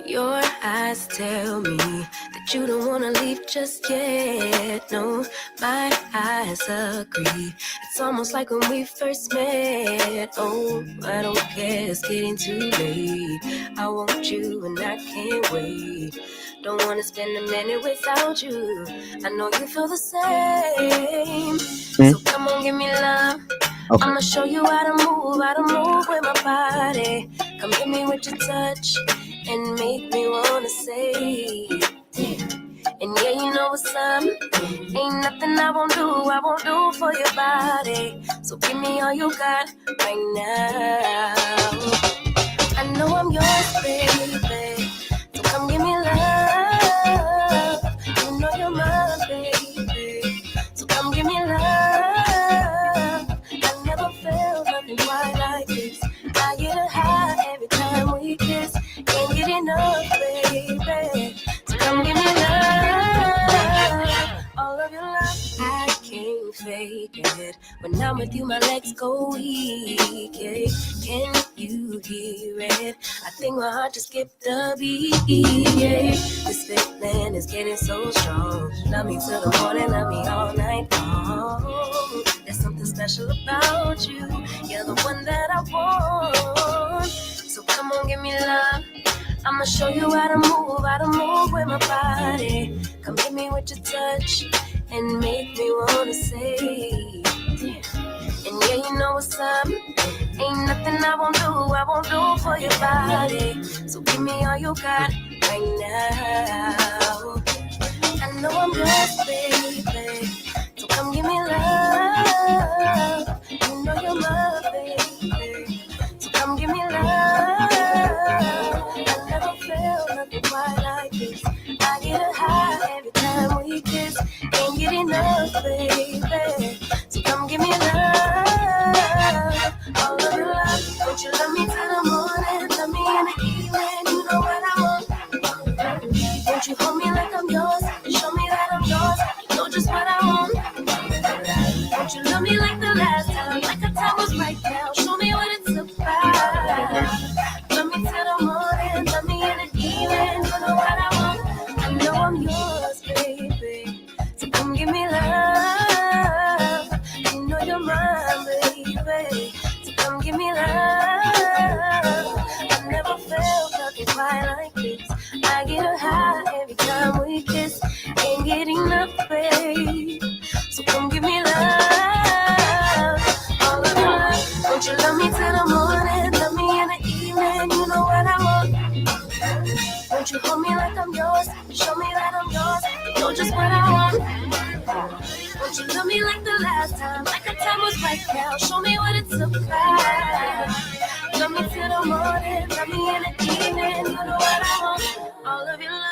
Your eyes tell me that you don't wanna leave just yet. No, my eyes agree. It's almost like when we first met. Oh, I don't care, it's getting too late. I want you and I can't wait. Don't wanna spend a minute without you. I know you feel the same. So come on, give me love. Okay. I'ma show you how to move with my body. Come hit me with your touch and make me wanna say, damn. And yeah, you know what's up. Ain't nothing I won't do for your body. So give me all you got right now. I know I'm yours, baby. So come give me love. You know you're mine, baby. So come give me love. I never felt nothing quite like this. I get a high every time we kiss. Can't get enough, baby. So come give me love. All of your love, I can't fake it. When I'm with you, my legs go weak. Yeah. Can you hear it? I think my heart just skipped a beat. Yeah. This feeling is getting so strong. Love me till the morning, love me all night long. There's something special about you. You're the one that I want. So come on, give me love. I'ma show you how to move with my body. Come hit me with your touch and make me wanna say, damn. And yeah, you know what's up. Ain't nothing I won't do for your body. So give me all you got right now. I know I'm yours, baby. So come give me love. You know you're my baby. So come give me love. I never felt nothing quite like this. I get a high every time we kiss. Can't get enough, baby. So come give me love. All of your love. Don't you love me till the morning? Love me in the evening. You know what I want. Won't you hold me like I'm yours? Show me that I'm yours. You know just what I want. Won't you love me like the last time? Like the time was right now. Show me what it's about. Love me till the morning. Love me in the evening. You know what I want. I know I'm yours, baby. So come give me love. You know you're mine, baby. So come give me love. I never felt nothing quite like this. I get a high every time we kiss. Ain't get enough, babe. So come give me love. All of your love. Won't you love me till the morning? Love me in the evening. You know what I want. Won't you hold me like I'm yours? Show me that I'm yours. You know just what I want. Won't you love me like the last time? Like the time was right now. Show me what it's about. Love me till the morning. Love me in the evening. You know what I want. All of your love.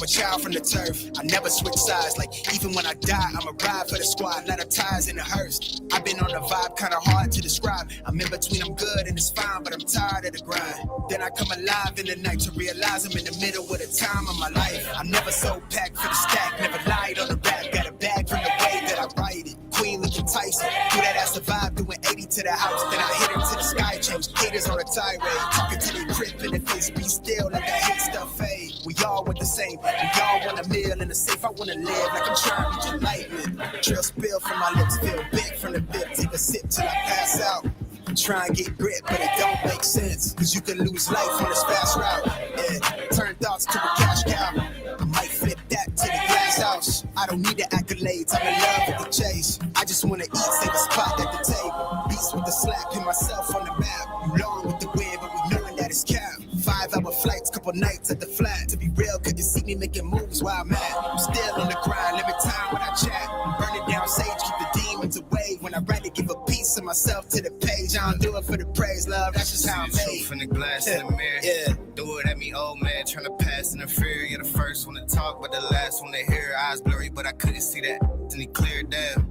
Child from the turf. I never switch sides. Like even when I die, I'ma ride for the squad. Not a ties in the hearse. I've been on the vibe, kinda hard to describe. I'm in between, I'm good and it's fine, but I'm tired of the grind. Then I come alive in the night to realize I'm in the middle of the time of my life. I'm never so packed for the stack, never lied on the rap. Got a bag from the way that I write it. Queen looking Tyson, do that ass survive, doing 80 to the house. Then I hit her to the sky, change haters on a tirade. Talking to the grip in the face, be still, let that hate stuff fade. We all want the same, we all want a meal in the safe. I wanna live like I'm trying to be lightning. Trail spill from my lips, feel big from the bit. Take a sip till I pass out. Try and get grit, but it don't make sense. Cause you can lose life on this fast route. Yeah, turn thoughts to a cash cow. I might flip that to the glass house. I don't need the accolades, I'm in love with the chase. I just wanna eat, save a spot at the table. Beats with the slap, pin myself on the map. You long with the wind, but we knowing that it's cap. 5-hour flights, couple nights at the flat. To be real, could you see me making moves while I'm at? I'm still on the grind, limit time when I chat. I'm burning down sage, keep the demons away. When I rather give a piece of myself to the page, I don't do it for the praise, love, that's just how I'm made. Truth in the glass in the mirror. Yeah. Do it at me, old man, tryna pass in the fear. You're the first one to talk, but the last one to hear. Eyes blurry, but I couldn't see that, and he cleared down.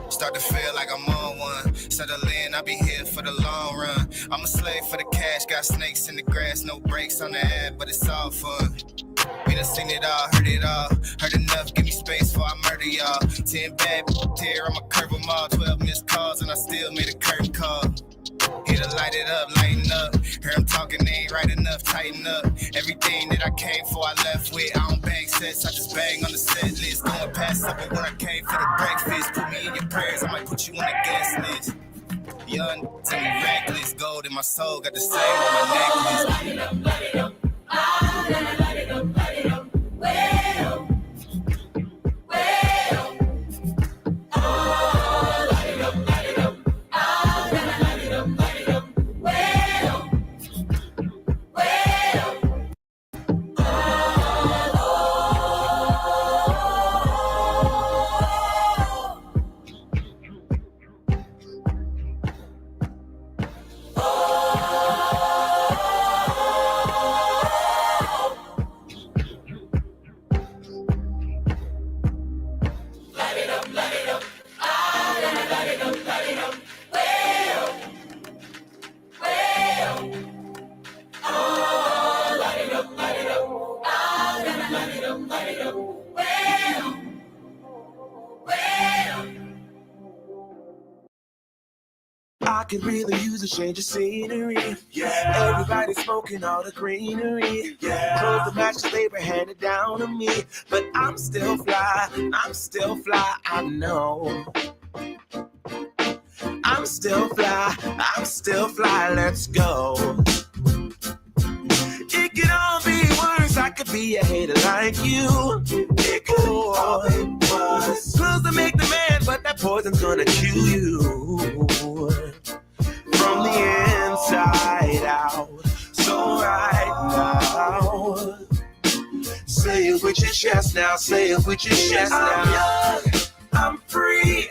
Start to feel like I'm on one. Settle in, I'll be here for the long run. I'm a slave for the cash, got snakes in the grass, no brakes on the ad, but it's all fun. We done seen it all, heard it all. Heard enough, give me space before I murder y'all. 10 bad here, I'ma curve them all. 12 missed calls, and I still made a curtain call. Here to light it up, lighten up. Hear him talking, they ain't right enough, tighten up. Everything that I came for, I left with. I don't bang sets, I just bang on the set list. Going past supper when I came for the breakfast. Put me in your prayers, I might put you on the guest list. Young, tell me reckless. Gold in my soul, got the same on my necklace. Light it up, light it up. Ah, light it up, light it up. Well, well. Oh, light it up, light it up. Ah, light it up, light it up. Well, well. I could really use a change of scenery. Yeah. Everybody smoking all the greenery. Yeah. Clothes the match that they were handed down to me. But I'm still fly, I know. I'm still fly, let's go. It could all be worse, I could be a hater like you. It could all be worse. Clothes to make the man, but that poison's gonna kill you. From the inside out, so right now, say it with your chest now, say it with your chest now. I'm young, I'm free,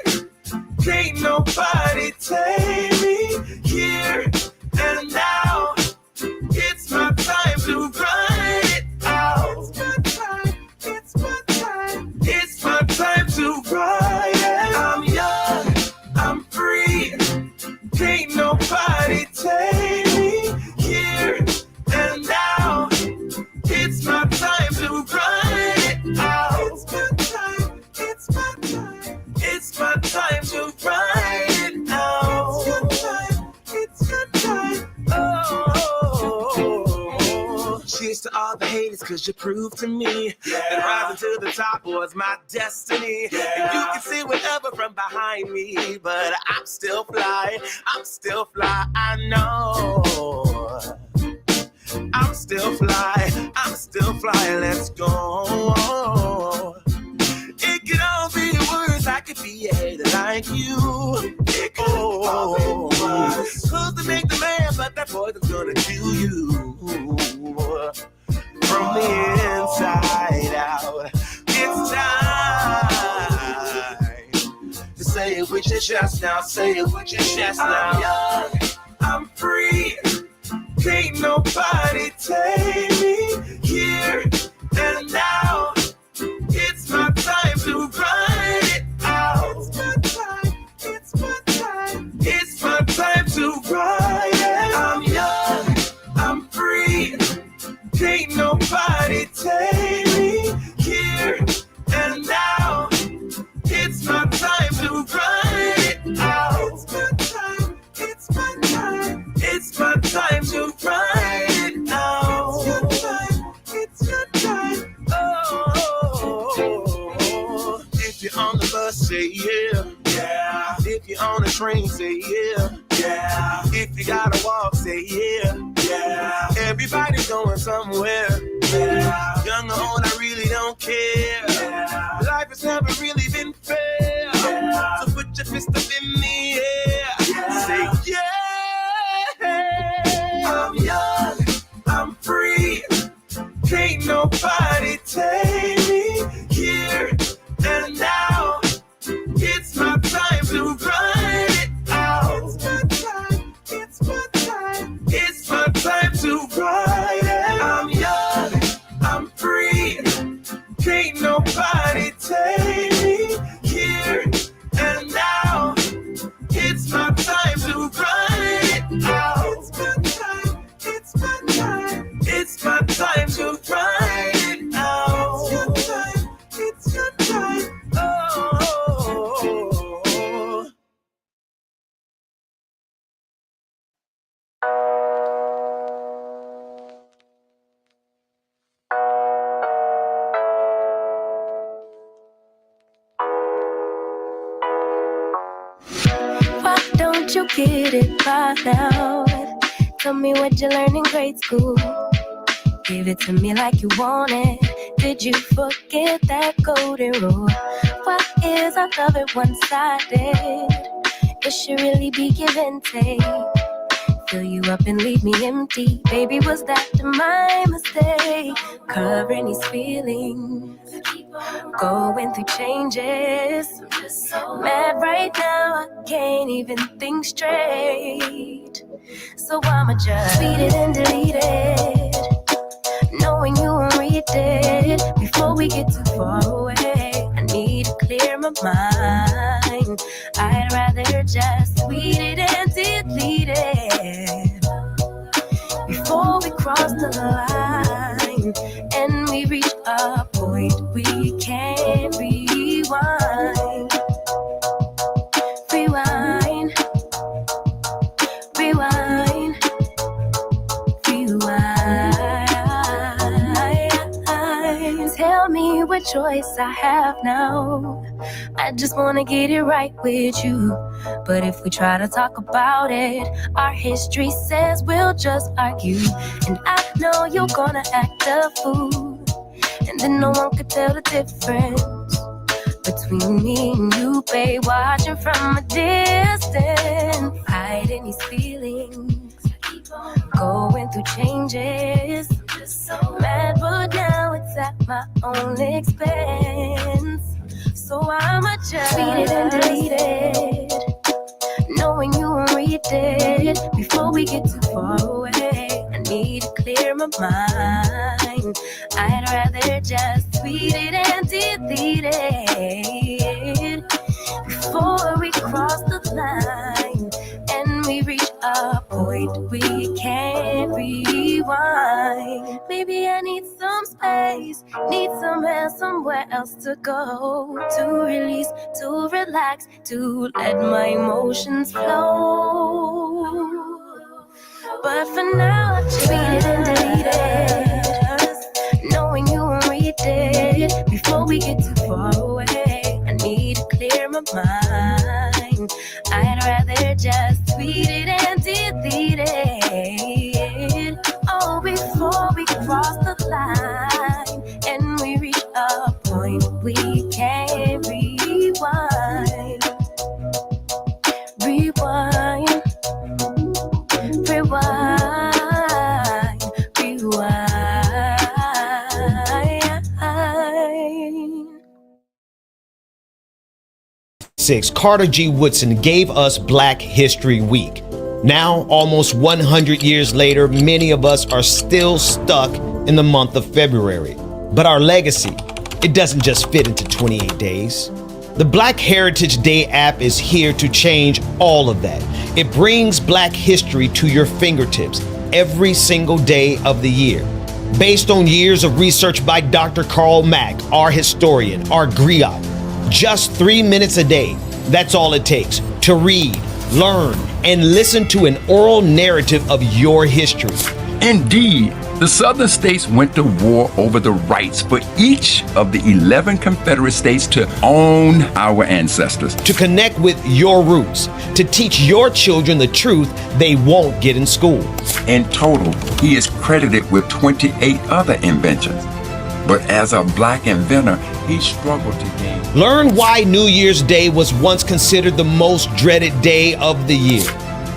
can't nobody take me here and now. It's my time to run it out. It's my time to ride it. I'm young, I'm free, can't nobody take me here and now. It's my time to run it out. It's my time to ride it out. It's your time. Oh, cheers to all the haters, cause you proved to me that rising to the top was my destiny. And you can see whatever from behind me, but I'm still fly, I know. I'm still fly, let's go. It could all be worse, I could be a hater like you. It could all be worse. Clothes to make the man, but that poison's gonna kill you. From the inside out, it's time to say it with your chest now, say it with your chest now. I'm young, I'm free, can't nobody take me here and now. It's my time to run it out. It's my time to ride it. I'm young, I'm free, can't nobody take me here and now. It's my time to run it out. It's my time to ride it out. It's your time. Oh, if you're on the bus, say yeah. If you're on the train, say yeah. Yeah. If you gotta walk, say yeah. Yeah. Everybody's going somewhere. Yeah. Young or old, I really don't care. Yeah. Life has never really been fair. Yeah. So put your fist up in the air. Yeah. Say yeah. I'm young, I'm free. Can't nobody take me here and now. It's my time to run it out. It's my time, it's my time, it's my time to ride it. I'm young, I'm free. Can't nobody take me here and now. It's my time to run it out. It's my time, it's my time, it's my time to ride it out. It's your time, it's your time. Oh. Why don't you get it by now? Tell me what you learned in grade school. Give it to me like you want it. Did you forget that golden rule? Why is our love it one-sided? It should really be give and take. Fill you up and leave me empty. Baby, was that my mistake? Covering these feelings, going through changes. I'm just so mad right now, I can't even think straight. So I'ma just tweet it and delete it, knowing you won't read it before we get too far away. I need to clear my mind. I'd rather just tweet it and delete it before we cross the line and we reach a point we can't rewind. Rewind, rewind, rewind. Tell me what choice I have now. I just wanna get it right with you. But if we try to talk about it, our history says we'll just argue. And I know you're gonna act a fool, and then no one could tell the difference between me and you, babe. Watching from a distance, hiding these feelings, going through changes. I'm just so mad, but now it's at my own expense. So I'ma just tweet it and delete it, knowing you won't read it before we get too far away. I need to clear my mind. I'd rather just tweet it and delete it before we cross the line and we reach a point we can't rewind. Maybe I need some space, need somewhere else to go, to release, to relax, to let my emotions flow. But for now, I tweet it and delete it, knowing you won't read it before we get too far away. I need to clear my mind. I'd rather just tweet it and delete it, oh, before we cross the line and we reach a point we can't rewind. Rewind, rewind, rewind. 6, Carter G. Woodson gave us Black History Week. Now, almost 100 years later, many of us are still stuck in the month of February. But our legacy, it doesn't just fit into 28 days. The Black Heritage Day app is here to change all of that. It brings Black history to your fingertips every single day of the year. Based on years of research by Dr. Carl Mack, our historian, our griot, just 3 minutes a day, that's all it takes to read, learn, and listen to an oral narrative of your history. Indeed, The Southern states went to war over the rights for each of the 11 Confederate states to own our ancestors. To connect with your roots, to teach your children the truth they won't get in school. In total, he is credited with 28 other inventions. But as a black inventor, he struggled to gain. Learn why New Year's Day was once considered the most dreaded day of the year.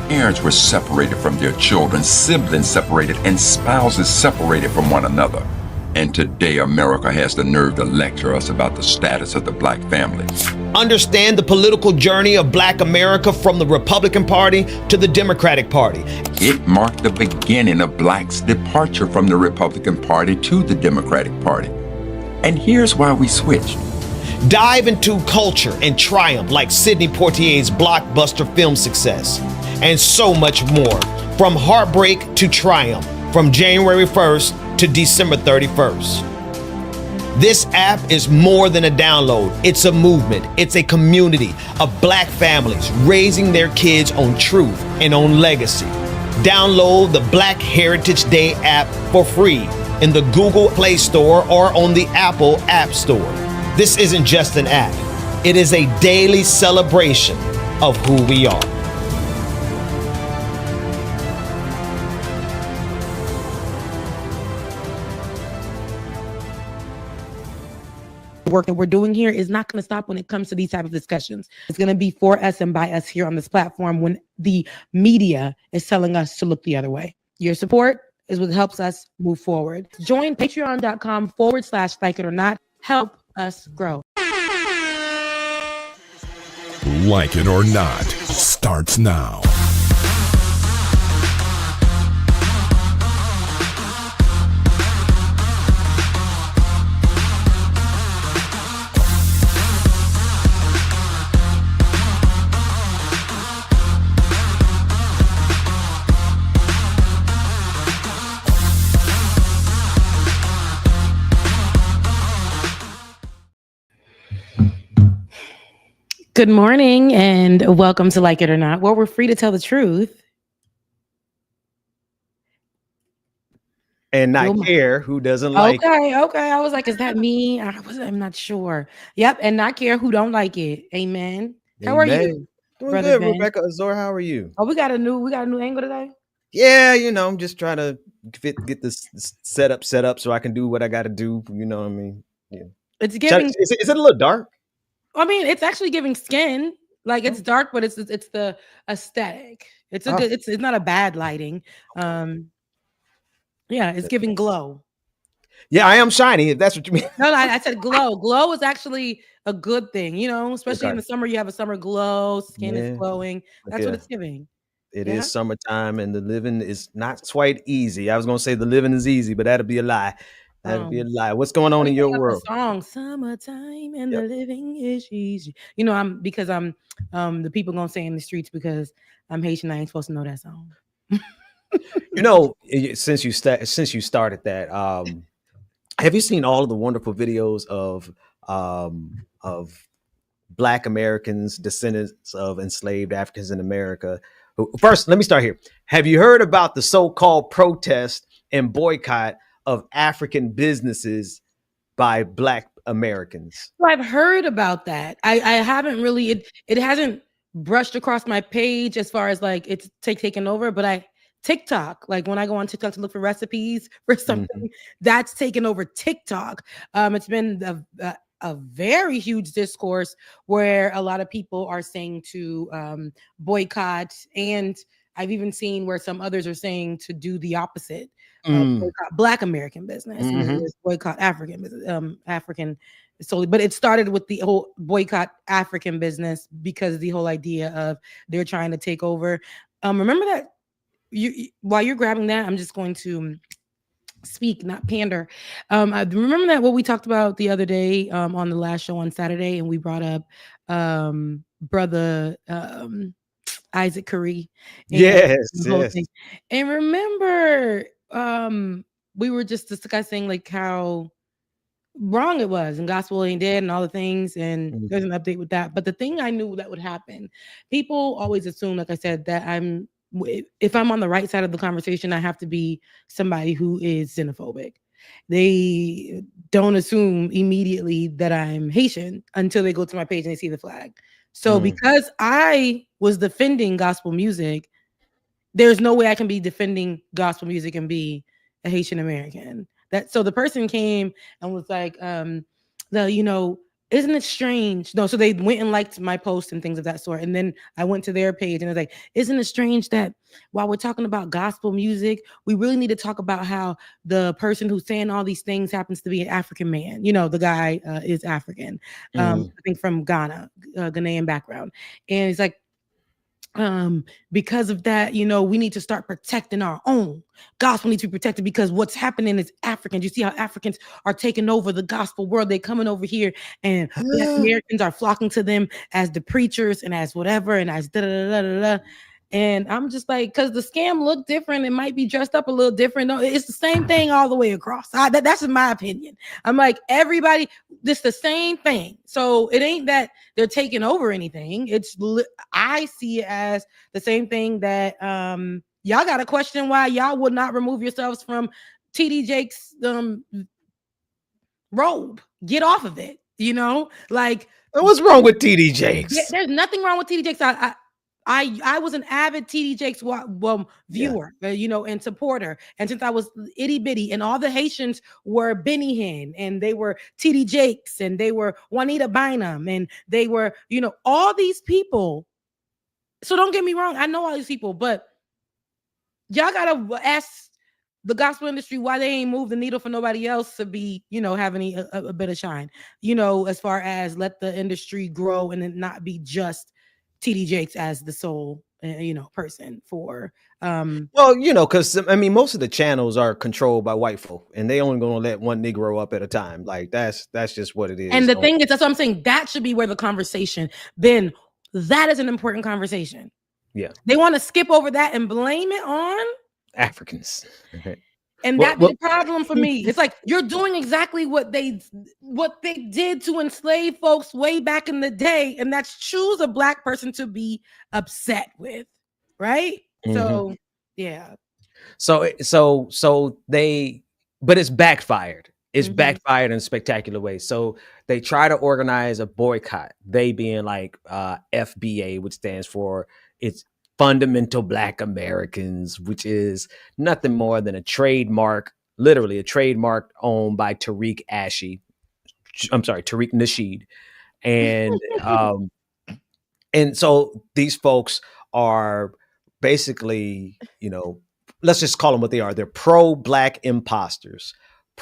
Parents were separated from their children, siblings separated, and spouses separated from one another. And today, America has the nerve to lecture us about the status of the black family. Understand the political journey of black America from the Republican Party to the Democratic Party. It marked the beginning of blacks' departure from the Republican Party to the Democratic Party. And here's why we switched. Dive into culture and triumph like Sidney Poitier's blockbuster film success. And so much more. From heartbreak to triumph. From January 1st to December 31st. This app is more than a download. It's a movement. It's a community of black families raising their kids on truth and on legacy. Download the Black Heritage Day app for free in the Google Play Store or on the Apple App Store. This isn't just an app. It is a daily celebration of who we are. Work that we're doing here is not going to stop when it comes to these type of discussions. It's going to be for us and by us here on this platform when the media is telling us to look the other way. Your support is what helps us move forward. Join patreon.com/like it or not. Help us grow. Like It or Not starts now. Good morning and welcome to Like It or Not, where we're free to tell the truth. And not care who doesn't like it. Okay. I was like, is that me? I'm not sure. Yep, and not care who don't like it. Amen. How are you? Doing Brother good, Ben? Rebecca Azor. How are you? Oh, we got a new angle today. Yeah, I'm just trying to get this setup so I can do what I got to do. You know what I mean? Yeah. It's giving. Is it a little dark? I mean, it's actually giving skin. Like it's dark, but it's the aesthetic. It's a good. It's not a bad lighting. Yeah, it's giving glow. Yeah, I am shiny. If that's what you mean. No, I said glow. Glow is actually a good thing, especially in the summer. You have a summer glow. Skin is glowing. That's what it's giving. It is summertime, and the living is not quite easy. I was gonna say the living is easy, but that'd be a lie. That'd be a lie. What's going on in your world? Song "Summertime" and the living is easy. I'm the people gonna say in the streets because I'm Haitian. I ain't supposed to know that song. Since you started that, have you seen all of the wonderful videos of Black Americans, descendants of enslaved Africans in America? First, let me start here. Have you heard about the so-called protest and boycott of African businesses by Black Americans? Well, I've heard about that. I haven't really. It hasn't brushed across my page as far as like it's taken over. But TikTok, like when I go on TikTok to look for recipes for something, that's taken over TikTok. It's been a very huge discourse where a lot of people are saying to boycott, and I've even seen where some others are saying to do the opposite. Boycott Black American business, and then there's boycott African business, African solely. But it started with the whole boycott African business because the whole idea of they're trying to take over. Remember that while you're grabbing that, I'm just going to speak, not pander. I remember that what we talked about the other day on the last show on Saturday, and we brought up brother Isaac Curry. Yes. And remember, we were just discussing like how wrong it was and gospel ain't dead and all the things, and there's an update with that. But the thing I knew that would happen, people always assume, like I said, that I'm if I'm on the right side of the conversation, I have to be somebody who is xenophobic. They don't assume immediately that I'm Haitian until they go to my page and they see the flag. So because I was defending gospel music, there's no way I can be defending gospel music and be a Haitian American. So the person came and was like, isn't it strange? No, so they went and liked my post and things of that sort. And then I went to their page and it was like, isn't it strange that while we're talking about gospel music, we really need to talk about how the person who's saying all these things happens to be an African man. The guy is African, I think from Ghana, Ghanaian background. And it's like, because of that, we need to start protecting our own. Gospel needs to be protected because what's happening is Africans. You see how Africans are taking over the gospel world. They're coming over here and Black Americans are flocking to them as the preachers and as whatever and as da-da-da-da-da. And I'm just like, because the scam look different, it might be dressed up a little different. No, it's the same thing all the way across. That's in my opinion. I'm like, everybody, this the same thing. So it ain't that they're taking over anything. I see it as the same thing that y'all got to question why y'all would not remove yourselves from TD Jake's robe. Get off of it. Like, what's wrong with TD Jakes? There's nothing wrong with TD Jakes. I was an avid TD Jakes viewer, and supporter. And since I was itty bitty, and all the Haitians were Benny Hinn, and they were TD Jakes, and they were Juanita Bynum, and they were, all these people. So don't get me wrong, I know all these people, but y'all gotta ask the gospel industry why they ain't moved the needle for nobody else to be, having a bit of shine, as far as let the industry grow and it not be just TD Jakes as the sole, person for. Because most of the channels are controlled by white folk, and they only gonna let one Negro up at a time. Like that's just what it is. And the thing is, that's what I'm saying. That should be where the conversation. Ben, that is an important conversation. Yeah, they want to skip over that and blame it on Africans. And that's the problem for me. It's like you're doing exactly what they did to enslave folks way back in the day, and that's choose a Black person to be upset with, right? So, yeah. So but it's backfired. It's backfired in spectacular ways. So they try to organize a boycott. They being like FBA, which stands for it's Fundamental Black Americans, which is nothing more than a trademark, literally a trademark owned by Tariq Nasheed. And so these folks are basically, let's just call them what they are. They're pro-Black imposters.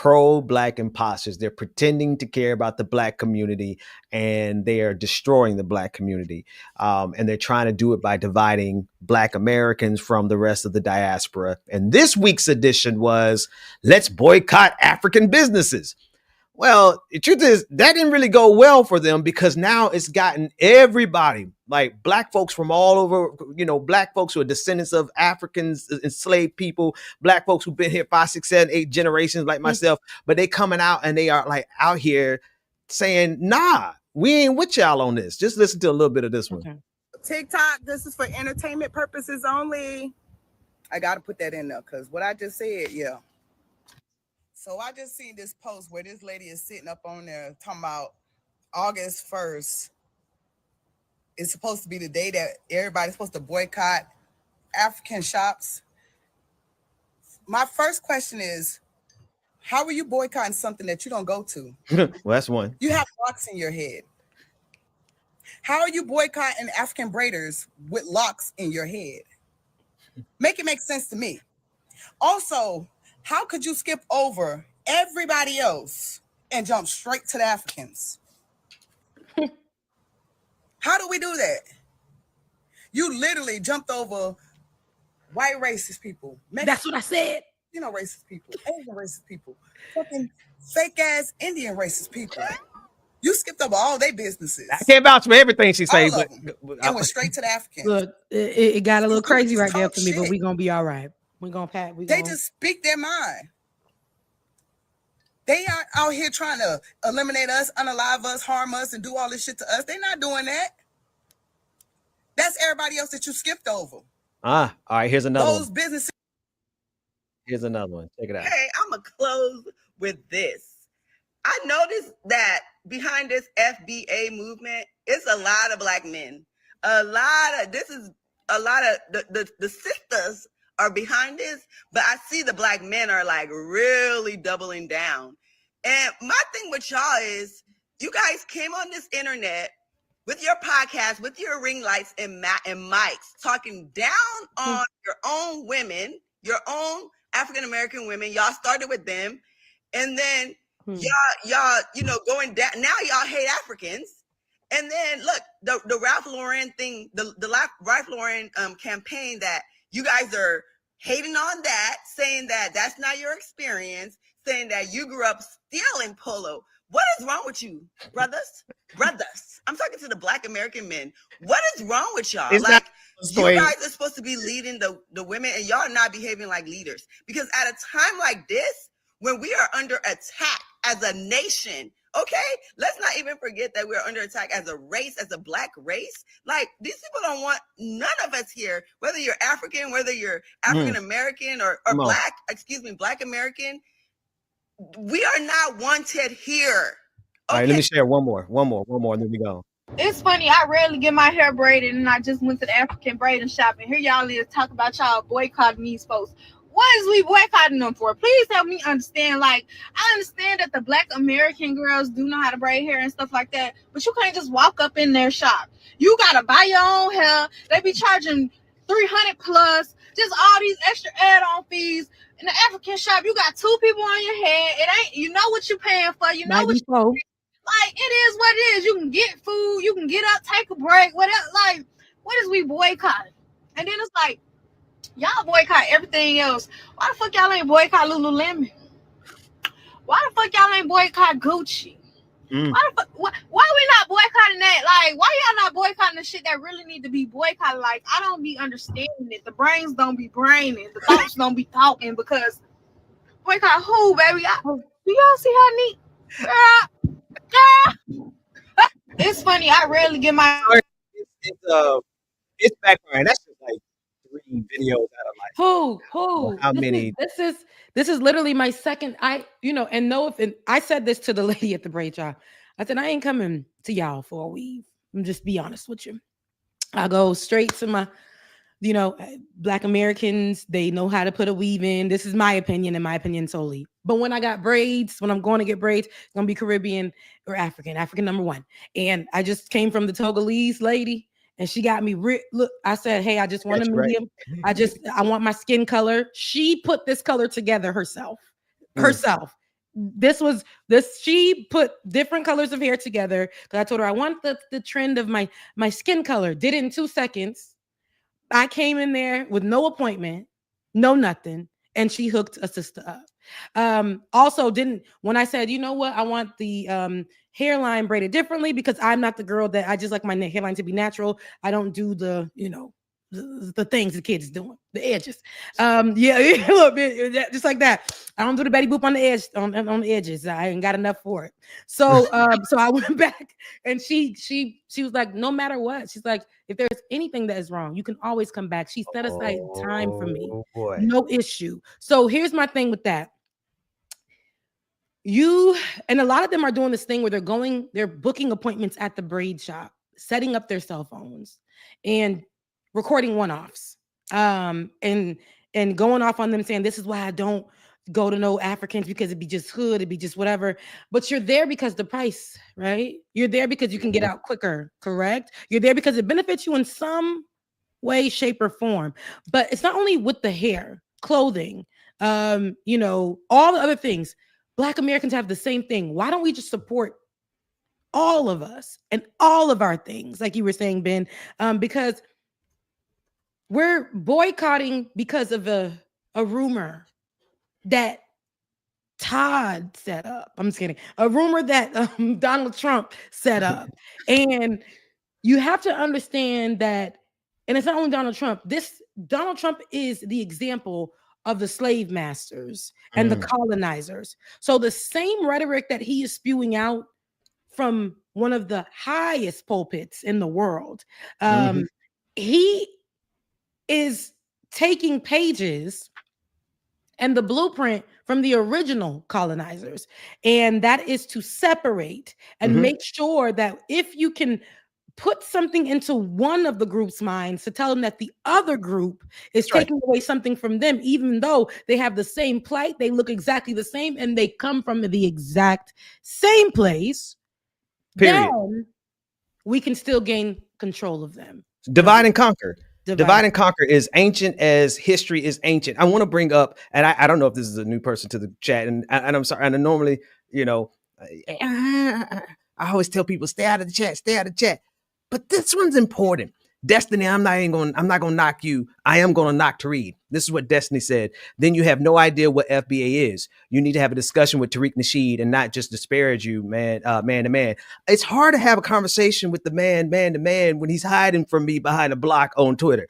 They're pretending to care about the Black community, and they are destroying the Black community. And they're trying to do it by dividing Black Americans from the rest of the diaspora. And this week's edition was, let's boycott African businesses. Well, the truth is that didn't really go well for them, because now it's gotten everybody, like Black folks from all over, Black folks who are descendants of Africans, enslaved people, Black folks who've been here 5, 6, 7, 8 generations like myself, but they coming out and they are like out here saying, nah, we ain't with y'all on this. Just listen to a little bit of this one. TikTok, this is for entertainment purposes only. I got to put that in there because what I just said, yeah. So I just seen this post where this lady is sitting up on there talking about August 1st. It's supposed to be the day that everybody's supposed to boycott African shops. My first question is, how are you boycotting something that you don't go to? Well, that's one. You have locks in your head. How are you boycotting African braiders with locks in your head? Make it make sense to me. Also, how could you skip over everybody else and jump straight to the Africans? How do we do that? You literally jumped over white racist people. That's what I said. Racist people, Asian racist people, fucking fake ass Indian racist people. You skipped over all their businesses. I can't vouch for everything she says, but and went straight to the Africans. Look, it got a little crazy right there for me, but we're gonna be all right. We're gonna pat. They just speak their mind. They aren't out here trying to eliminate us, unalive us, harm us, and do all this shit to us. They're not doing that. That's everybody else that you skipped over. All right, here's another Those one. businesses. Here's another one. Check it out. Hey, I'm going to close with this. I noticed that behind this FBA movement, it's a lot of black men. A lot of the sisters are behind this, but I see the black men are like really doubling down. And my thing with y'all is you guys came on this internet with your podcast, with your ring lights and mics, talking down on your own women, your own African-American women. Y'all started with them. And then y'all, going down. Now y'all hate Africans. And then look, the Ralph Lauren thing, the Ralph Lauren campaign that you guys are hating on that, saying that that's not your experience, saying that you grew up stealing polo. What is wrong with you, brothers? I'm talking to the Black American men. What is wrong with y'all? It's like, you guys are supposed to be leading the women, and y'all are not behaving like leaders. Because at a time like this, when we are under attack as a nation, okay, let's not even forget that we're under attack as a race, as a black race. Like, these people don't want none of us here, whether you're African, whether you're African American or Black American. We are not wanted here. Okay? All right, let me share one more, and then we go. It's funny, I rarely get my hair braided, and I just went to the African braiding shop, and here y'all is talk about y'all boycotting these folks. What is we boycotting them for? Please help me understand. Like, I understand that the Black American girls do know how to braid hair and stuff like that, but you can't just walk up in their shop. You gotta buy your own hair. They be charging $300 plus, just all these extra add-on fees. In the African shop, you got two people on your head. It ain't, you know what you're paying for. You know what you like, it is what it is. You can get food, you can get up, take a break, whatever. Like, what is we boycotting? And then it's like, y'all boycott everything else. Why the fuck y'all ain't boycott Lululemon? Why the fuck y'all ain't boycott Gucci? Why the fuck, why we not boycotting that? Like, why y'all not boycotting the shit that really need to be boycotted? Like, I don't be understanding it. The brains don't be braining. The thoughts don't be talking, because boycott who, baby? Do y'all see how neat? It's funny, I rarely get my it's background. That's just like 3 videos out of like who how many. This is literally my second. I said this to the lady at the braid shop. I said, I ain't coming to y'all for a weave. I'm just be honest with you. I go straight to my, Black Americans. They know how to put a weave in. This is my opinion solely. But when I got braids, when I'm going to get braids, it's gonna be Caribbean or African number one. And I just came from the Togolese lady, and she got me look. I said, hey, I just want a medium. I want my skin color. She put this color together herself. She put different colors of hair together, because I told her I want the trend of my skin color. Did it in 2 seconds. I came in there with no appointment, no nothing, and she hooked a sister up. Also when I said, you know what, I want the hairline braided differently, because I'm not the girl that I just like my hairline to be natural. I don't do the things the kids doing, the edges. A little bit just like that. I don't do the Betty Boop on the edge, on the edges. I ain't got enough for it. So so I went back, and she was like, no matter what, she's like, if there's anything that is wrong, you can always come back. She set aside time for me. No issue. So here's my thing with that. And a lot of them are doing this thing where they're booking appointments at the braid shop, setting up their cell phones and recording one-offs, and going off on them, saying this is why I don't go to no Africans, because it'd be just hood, it'd be just whatever. But you're there because the price, right? You're there because you can get out quicker, correct? You're there because it benefits you in some way, shape, or form. But it's not only with the hair, clothing, all the other things. Black Americans have the same thing. Why don't we just support all of us and all of our things, like you were saying, Ben? Because we're boycotting because of a rumor that Todd set up. I'm just kidding. A rumor that Donald Trump set up. And you have to understand that, and it's not only Donald Trump. Donald Trump is the example of the slave masters and the colonizers. So the same rhetoric that he is spewing out from one of the highest pulpits in the world, he is taking pages and the blueprint from the original colonizers. And that is to separate and make sure that if you can put something into one of the group's minds to tell them that the other group is taking away something from them, even though they have the same plight, they look exactly the same, and they come from the exact same place, then we can still gain control of them. Divide and conquer. Divide and conquer is ancient as history is ancient. I want to bring up, and I don't know if this is a new person to the chat, and I'm sorry. And normally, you know, I always tell people stay out of the chat, stay out of the chat. But this one's important. Destiny, I'm not gonna knock you. I am gonna knock Tariq. This is what Destiny said. Then you have no idea what FBA is. You need to have a discussion with Tariq Nasheed and not just disparage you, man to man. It's hard to have a conversation with the man to man when he's hiding from me behind a block on Twitter.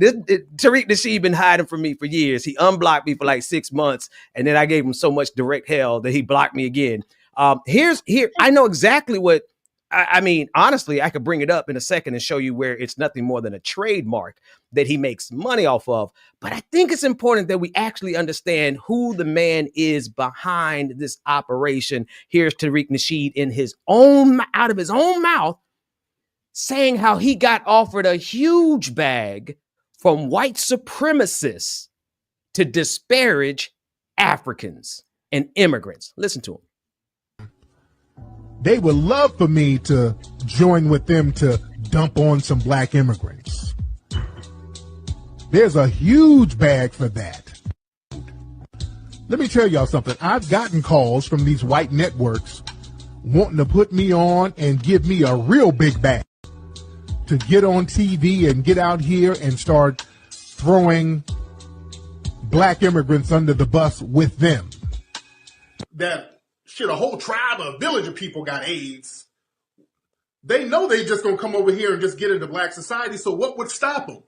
Tariq Nasheed been hiding from me for years. He unblocked me for like 6 months, and then I gave him so much direct hell that he blocked me again. I know exactly what. I mean, honestly, I could bring it up in a second and show you where it's nothing more than a trademark that he makes money off of. But I think it's important that we actually understand who the man is behind this operation. Here's Tariq Nasheed out of his own mouth, saying how he got offered a huge bag from white supremacists to disparage Africans and immigrants. Listen to him. They would love for me to join with them to dump on some black immigrants. There's a huge bag for that. Let me tell y'all something. I've gotten calls from these white networks wanting to put me on and give me a real big bag to get on TV and get out here and start throwing black immigrants under the bus with them. A whole tribe, a village of people got AIDS. They know they just gonna come over here and just get into black society. So what would stop them?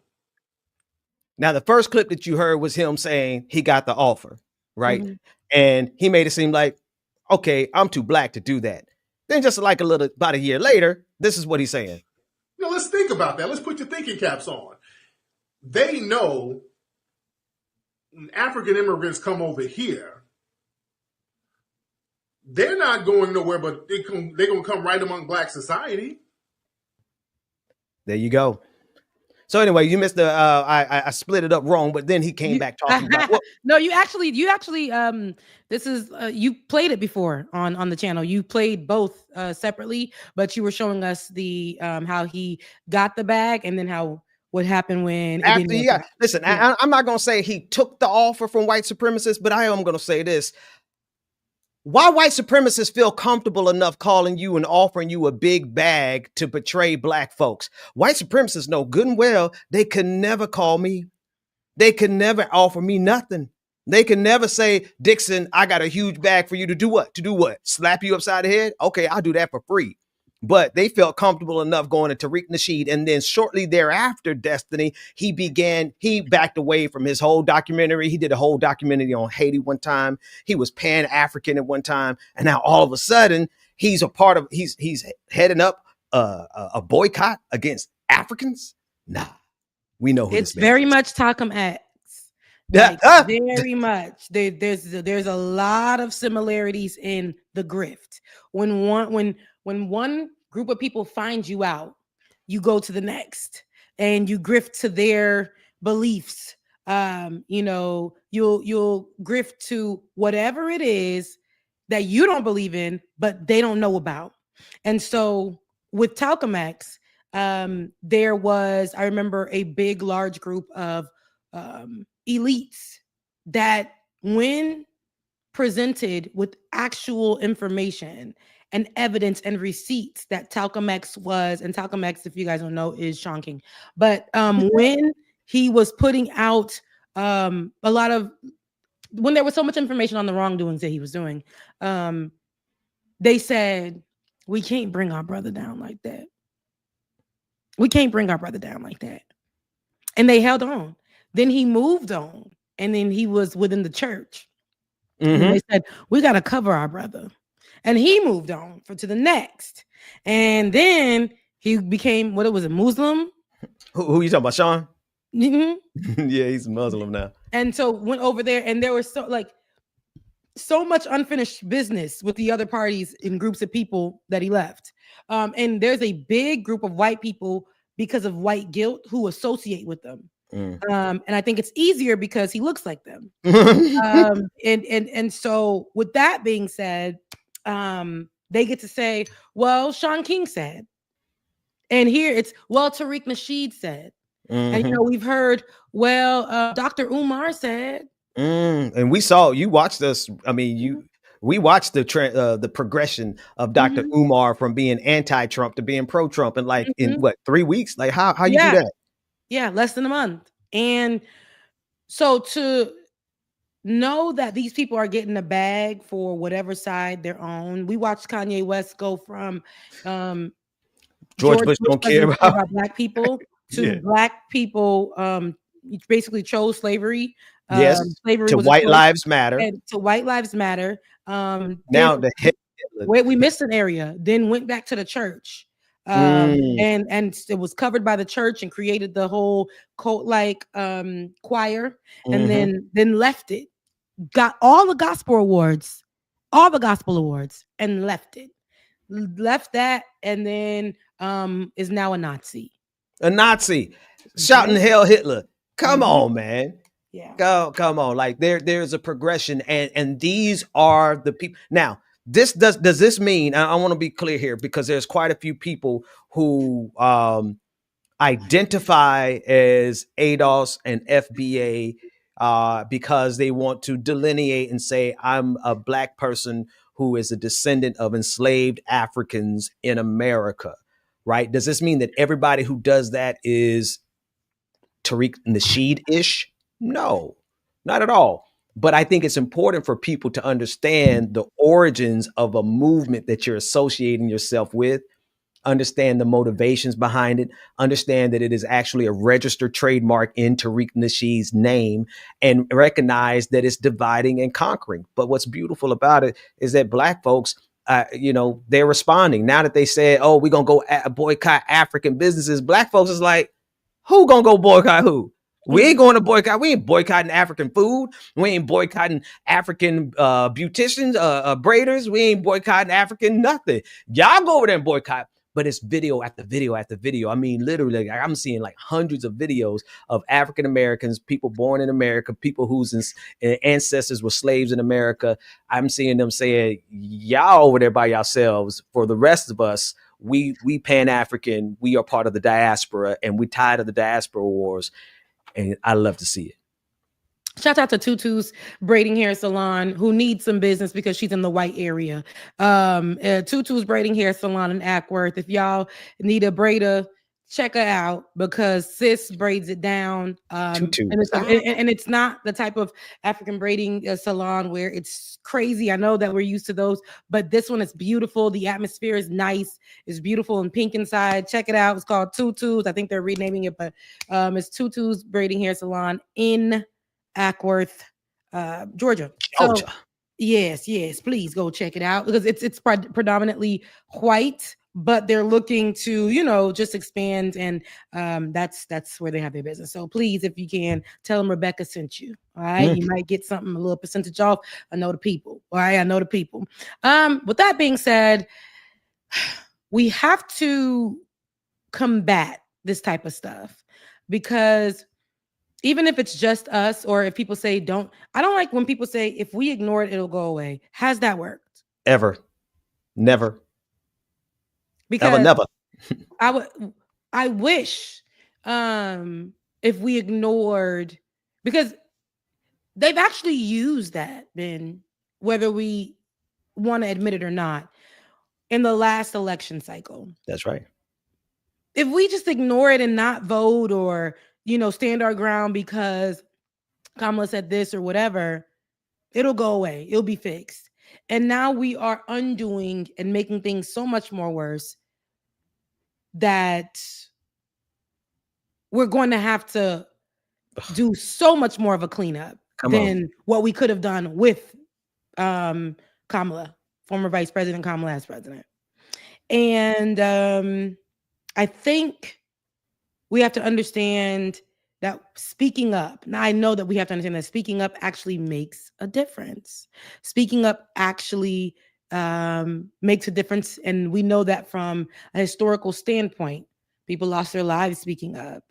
Now, the first clip that you heard was him saying he got the offer, right? And he made it seem like, okay, I'm too black to do that. Then just like about a year later, this is what he's saying. You know, let's think about that. Let's put your thinking caps on. They know when African immigrants come over here, they're not going nowhere, but they're going to come right among black society. There you go. So anyway, you missed I split it up wrong, but then he came back talking about. No, you actually, this is, you played it before on the channel. You played both separately, but you were showing us the, how he got the bag and then what happened when. Listen, I'm not going to say he took the offer from white supremacists, but I am going to say this. Why white supremacists feel comfortable enough calling you and offering you a big bag to betray black folks? White supremacists know good and well they can never call me. They can never offer me nothing. They can never say, Dixon, I got a huge bag for you to do what? To do what? Slap you upside the head? Okay, I'll do that for free. But they felt comfortable enough going to Tariq Nasheed. And then shortly thereafter, Destiny, he backed away from his whole documentary. He did a whole documentary on Haiti one time. He was Pan-African at one time. And now all of a sudden, he's heading up a boycott against Africans. Nah, we know who it's this man very is. Much Talcum X. Very much. There's a lot of similarities in the grift. When one group of people find you out, you go to the next and you grift to their beliefs. You'll grift to whatever it is that you don't believe in, but they don't know about. And so with Talcum X, there was, I remember, a big, large group of elites that, when presented with actual information and evidence and receipts that Talcum X was, and Talcum X, if you guys don't know, is Sean King. But when he was putting out when there was so much information on the wrongdoings that he was doing, they said, we can't bring our brother down like that. We can't bring our brother down like that. And they held on. Then he moved on, and then he was within the church. And they said, we got to cover our brother. And he moved on to the next. And then he became, a Muslim? Who you talking about, Sean? Mm-hmm. Yeah, he's Muslim now. And so went over there, and there was so much unfinished business with the other parties and groups of people that he left. And there's a big group of white people because of white guilt who associate with them. And I think it's easier because he looks like them. And so with that being said, they get to say, well, Sean King said, and here it's, well, Tariq Nasheed said. And we've heard, well, Dr. Umar said. And you watched us. I mean, we watched the progression of Dr. Umar from being anti-Trump to being pro-Trump in in what, 3 weeks? Like how you do that? Yeah, less than a month. And so to know that these people are getting a bag for whatever side they're on. We watched Kanye West go from George Bush don't care about black people to black people basically chose slavery. Yes, slavery to was White Lives Matter. And to White Lives Matter. Now we missed an area, then went back to the church. And it was covered by the church and created the whole cult-like choir, and then left it. Got all the gospel awards, and left it. Left that, and then is now a Nazi. Shouting "Hail Hitler." Come on, man. Yeah. Come on. Like there's a progression, and these are the people. Now, does this mean, I want to be clear here, because there's quite a few people who identify as ADOS and FBA because they want to delineate and say, I'm a black person who is a descendant of enslaved Africans in America, right? Does this mean that everybody who does that is Tariq Nasheed-ish? No, not at all. But I think it's important for people to understand the origins of a movement that you're associating yourself with, understand the motivations behind it, understand that it is actually a registered trademark in Tariq Nasheed's name, and recognize that it's dividing and conquering. But what's beautiful about it is that black folks, they're responding. Now that they said, oh, we're going to go boycott African businesses, black folks is like, who going to go boycott who? We ain't going to boycott. We ain't boycotting African food. We ain't boycotting African beauticians, braiders. We ain't boycotting African nothing. Y'all go over there and boycott. But it's video after video after video. I mean, literally, I'm seeing like hundreds of videos of African Americans, people born in America, people whose ancestors were slaves in America. I'm seeing them saying, y'all over there by yourselves. For the rest of us, we Pan-African, we are part of the diaspora, and we tired of the diaspora wars. And I love to see it. Shout out to Tutus Braiding Hair Salon, who needs some business because she's in the white area. Tutus Braiding Hair Salon in Ackworth. If y'all need a braider, check her out, because sis braids it down. And it's not the type of African braiding salon where it's crazy. I know that we're used to those, but this one is beautiful. The atmosphere is nice. It's beautiful and pink inside. Check it out. It's called Tutus. I think they're renaming it, but it's Tutus Braiding Hair Salon in Ackworth, Georgia. So, yes, please go check it out, because it's predominantly white, but they're looking to, just expand, and that's where they have their business. So please, if you can, tell them Rebecca sent you. All right, you might get something, a little percentage off. I know the people. All right, I know the people. With that being said, we have to combat this type of stuff, because even if it's just us, or if people say I don't like when people say, if we ignore it, it'll go away. Has that worked? Ever. Never. Because never. I wish if we ignored, because they've actually used that, Ben, whether we want to admit it or not, in the last election cycle. That's right. If we just ignore it and not vote, or stand our ground because Kamala said this or whatever, it'll go away. It'll be fixed. And now we are undoing and making things so much more worse, that we're going to have to do so much more of a cleanup than what we could have done with Kamala, former Vice President Kamala as president. And I think we have to understand that speaking up. Now I know that we have to understand that speaking up actually makes a difference. Speaking up actually makes a difference, and we know that from a historical standpoint. People lost their lives speaking up,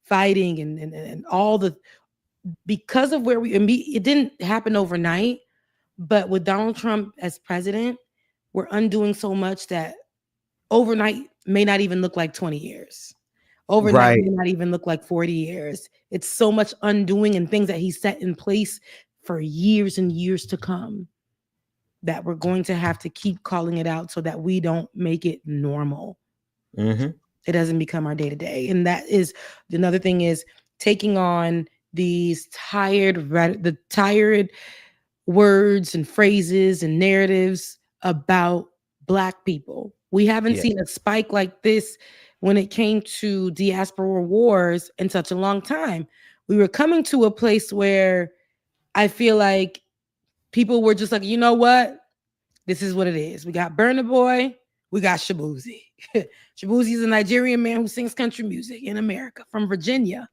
fighting, and all the, because of where it didn't happen overnight, but with Donald Trump as president, we're undoing so much that overnight may not even look like 20 years. Overnight may not even look like 40 years. It's so much undoing and things that he set in place for years and years to come that we're going to have to keep calling it out so that we don't make it normal. It doesn't become our day-to-day. And that is another thing, is taking on these tired words and phrases and narratives about Black people. We haven't seen a spike like this when it came to diaspora wars in such a long time. We were coming to a place where I feel like people were just like, you know what? This is what it is. We got Burna Boy. We got Shabuzi. Shabuzi is a Nigerian man who sings country music in America from Virginia.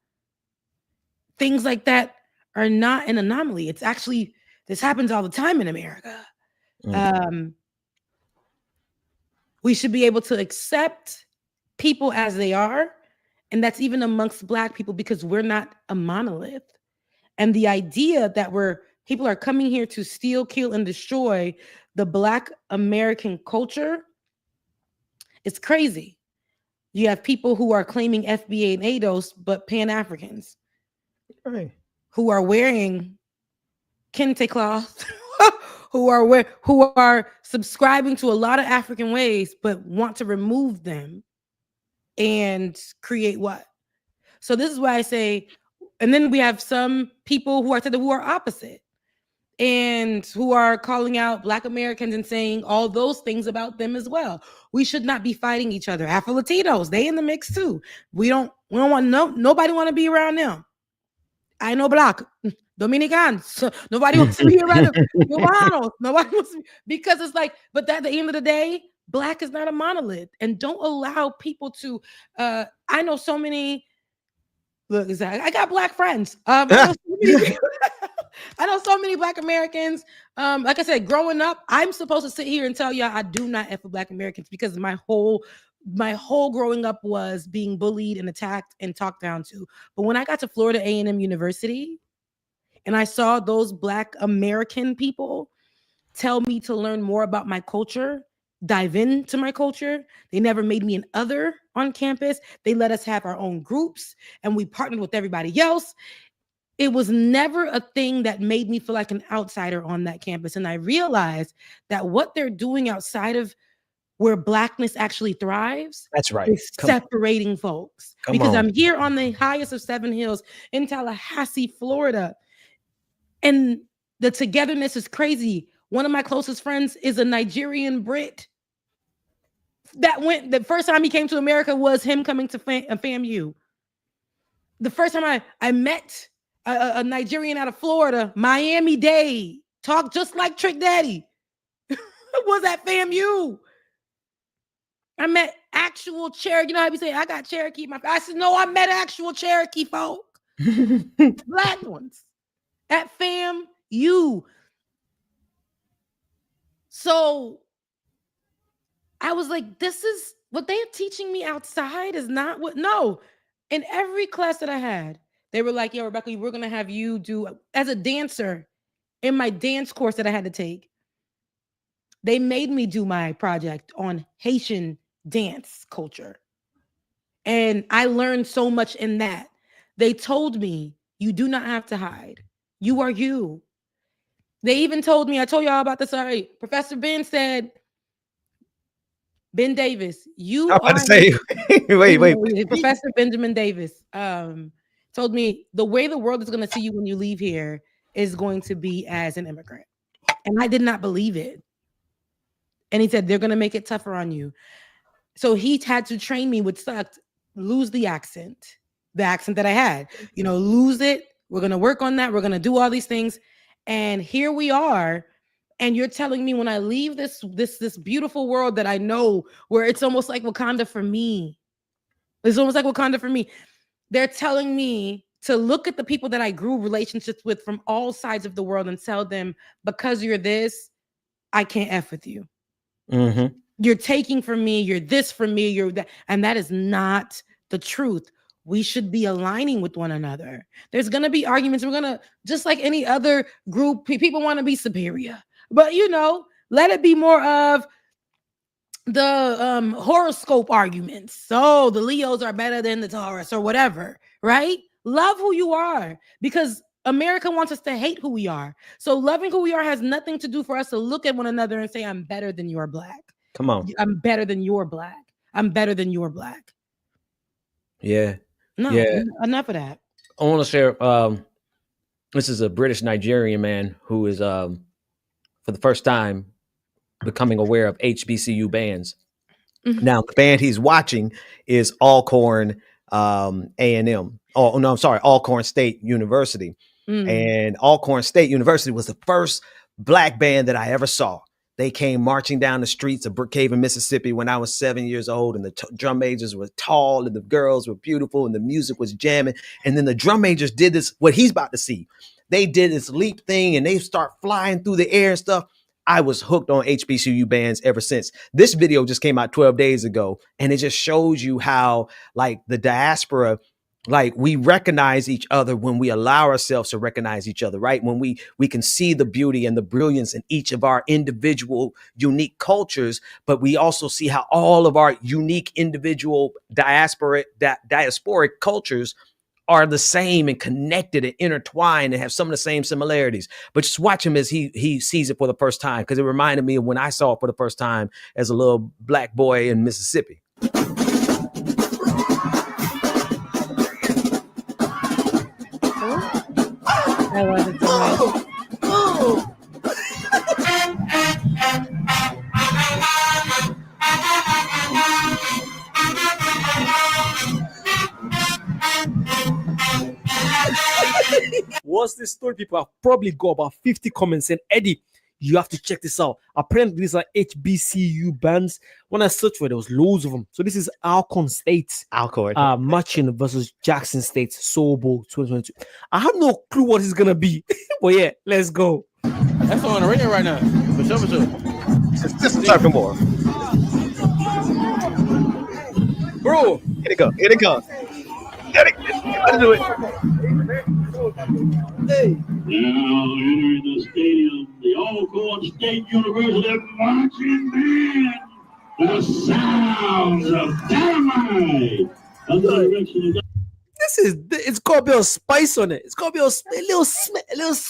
Things like that are not an anomaly. It's actually, this happens all the time in America. We should be able to accept people as they are. And that's even amongst Black people, because we're not a monolith. And the idea that people are coming here to steal, kill, and destroy the Black American culture, it's crazy. You have people who are claiming FBA and ADOS, but Pan-Africans, who are wearing kente cloth, who are subscribing to a lot of African ways, but want to remove them and create what? So this is why I say, and then we have some people who are opposite and who are calling out Black Americans and saying all those things about them as well. We should not be fighting each other. Afro-Latinos, they in the mix too. We don't want nobody want to be around them. I know Black Dominicans. Nobody wants to be around them. Cubanos. Nobody wants to, because it's like, but at the end of the day, Black is not a monolith. And don't allow people to, I know so many, look, I got Black friends. I know so many Black Americans. Like I said, growing up, I'm supposed to sit here and tell y'all I do not F with Black Americans, because my whole growing up was being bullied and attacked and talked down to. But when I got to Florida A&M University and I saw those Black American people tell me to learn more about my culture, dive into my culture, they never made me an other on campus. They let us have our own groups and we partnered with everybody else. It was never a thing that made me feel like an outsider on that campus. And I realized that what they're doing outside of where Blackness actually thrives, that's right, is separating folks. Because I'm here on the highest of 7 hills in Tallahassee, Florida, and the togetherness is crazy. One of my closest friends is a Nigerian Brit. The first time he came to America was him coming to FAMU. The first time I met a Nigerian out of Florida, Miami-Dade, talked just like Trick Daddy, was at FAMU. I met actual Cherokee. You know how we say, I got Cherokee. I said, no, I met actual Cherokee folk. Black ones at FAMU. So I was like, this is what they're teaching me outside is not what, no. In every class that I had, they were like, yo, Rebecca, we're going to have you do, as a dancer, in my dance course that I had to take, they made me do my project on Haitian dance culture. And I learned so much in that. They told me, you do not have to hide. You are you. They even told me, I told y'all about this already. Professor Ben said, Ben Davis, you I'm about to say, wait. Professor Benjamin Davis told me the way the world is going to see you when you leave here is going to be as an immigrant. And I did not believe it. And he said, they're going to make it tougher on you. So he had to train me, which sucked, lose the accent that I had, lose it. We're going to work on that. We're going to do all these things. And here we are. And you're telling me when I leave this beautiful world that I know, where it's almost like Wakanda for me. It's almost like Wakanda for me. they're telling me to look at the people that I grew relationships with from all sides of the world and tell them, because you're this, I can't F with you. Mm-hmm. You're taking from me, you're this from me, you're that. And that is not the truth. We should be aligning with one another. There's going to be arguments. We're going to, just like any other group, people want to be superior. But, let it be more of the horoscope arguments. So the Leos are better than the Taurus or whatever, right? Love who you are, because America wants us to hate who we are. So loving who we are has nothing to do for us to look at one another and say, I'm better than you're black. Come on. I'm better than you're black. I'm better than you're black. Yeah. No, yeah. Enough of that. I want to share, this is a British Nigerian man who is, for the first time, becoming aware of HBCU bands. Mm-hmm. Now, the band he's watching is Alcorn A&M. Oh, no, I'm sorry, Alcorn State University. Mm. And Alcorn State University was the first black band that I ever saw. They came marching down the streets of Brookhaven, Mississippi when I was 7 years old, and the drum majors were tall and the girls were beautiful and the music was jamming. And then the drum majors did this, what he's about to see. They did this leap thing and they start flying through the air and stuff. I was hooked on HBCU bands ever since. This video just came out 12 days ago, and it just shows you how, like, the diaspora, like, we recognize each other when we allow ourselves to recognize each other, right? When we can see the beauty and the brilliance in each of our individual unique cultures, but we also see how all of our unique individual diasporic cultures are the same and connected and intertwined and have some of the same similarities. But just watch him as he sees it for the first time, because it reminded me of when I saw it for the first time as a little black boy in Mississippi. I love it so much. Once this story, people have probably got about 50 comments saying, Eddie, you have to check this out. Apparently, these are HBCU bands. When I searched for it, there was loads of them. So this is Alcorn State. Matching versus Jackson State Soul Bowl 2022. I have no clue what it's gonna be. But yeah, let's go. That's on the radio right now. For sure. Just talking more. Bro. Here it go. Gotta do it. Hey. Now entering the stadium, the Alcorn State University marching band, the sounds of dynamite. Under the direction of it's got a bit of spice on it. It's got a bit of a little smell.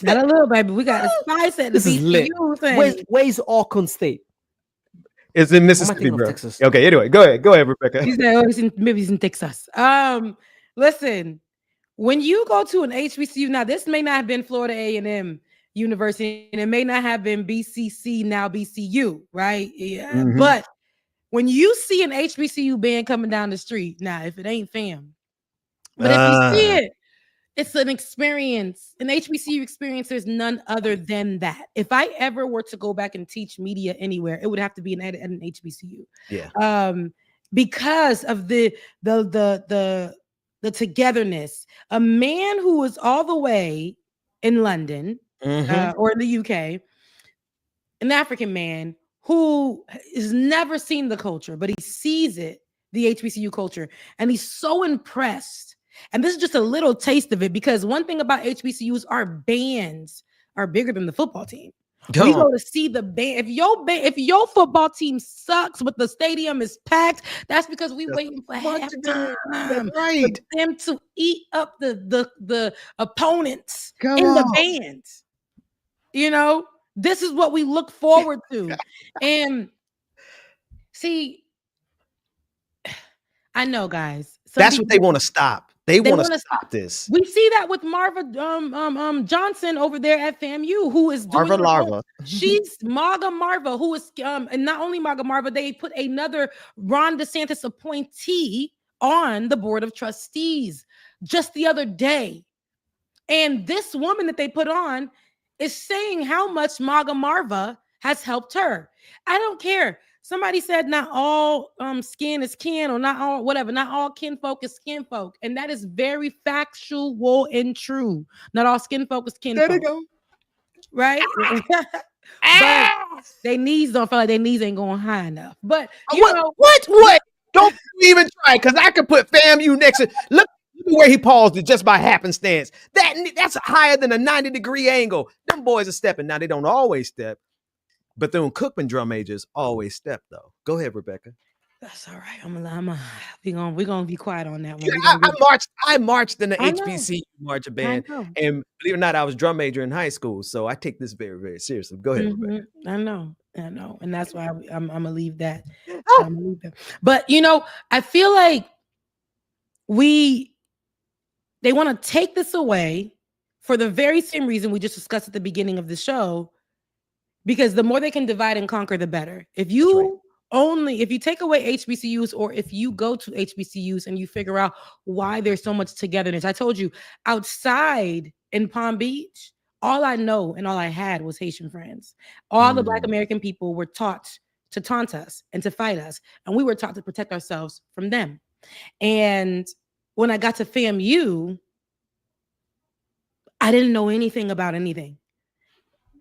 Not a little, baby. We got a spice at the BCU thing. Where's Alcorn State? It's in Mississippi, bro. Texas? Okay, anyway, go ahead, Rebecca. Maybe he's in Texas. Listen, when you go to an HBCU, now this may not have been Florida A&M University, and it may not have been BCC, now BCU, right? Yeah. Mm-hmm. But when you see an HBCU band coming down the street, now if it ain't fam, but if you see it, it's an experience. An HBCU experience, there's none other than that. If I ever were to go back and teach media anywhere, it would have to be at an HBCU. Yeah. Because of the togetherness. A man who is all the way in London or in the UK, an African man who has never seen the culture, but he sees it, the HBCU culture, and he's so impressed. And this is just a little taste of it, because one thing about HBCUs, our bands are bigger than the football team. We go to see the band. If your football team sucks, but the stadium is packed, that's because we waiting for halftime. Right. For them to eat up the opponents in the band. This is what we look forward to. And see, I know, guys. That's what they want to stop. They want to stop this. We see that with Marva Johnson over there at FAMU, who is doing Marva. She's Marga Marva, who is and not only Marga Marva, they put another Ron DeSantis appointee on the board of trustees just the other day. And this woman that they put on is saying how much Marga Marva has helped her. I don't care. Somebody said not all skin is kin, or not all whatever, not all kinfolk is skinfolk. And that is very factual and true. Not all skinfolk is kinfolk. There they go. Right? But their knees don't feel like their knees ain't going high enough. But you know what? Don't even try, because I could put FAMU next to look where he paused it just by happenstance. That's higher than a 90-degree angle. Them boys are stepping. Now they don't always step. Bethune-Cookman drum majors always step though. Go ahead, Rebecca. That's all right. We're gonna be quiet on that one. Yeah, I marched in the HBCU marching band, know. and believe it or not, I was drum major in high school, so I take this very, very seriously. Go ahead, Rebecca. I know, and that's why I'm gonna leave that. But you know, I feel like they want to take this away for the very same reason we just discussed at the beginning of the show. Because the more they can divide and conquer, the better. If you take away HBCUs, or if you go to HBCUs and you figure out why there's so much togetherness. I told you, outside in Palm Beach, all I know and all I had was Haitian friends. All the Black American people were taught to taunt us and to fight us. And we were taught to protect ourselves from them. And when I got to FAMU, I didn't know anything about anything.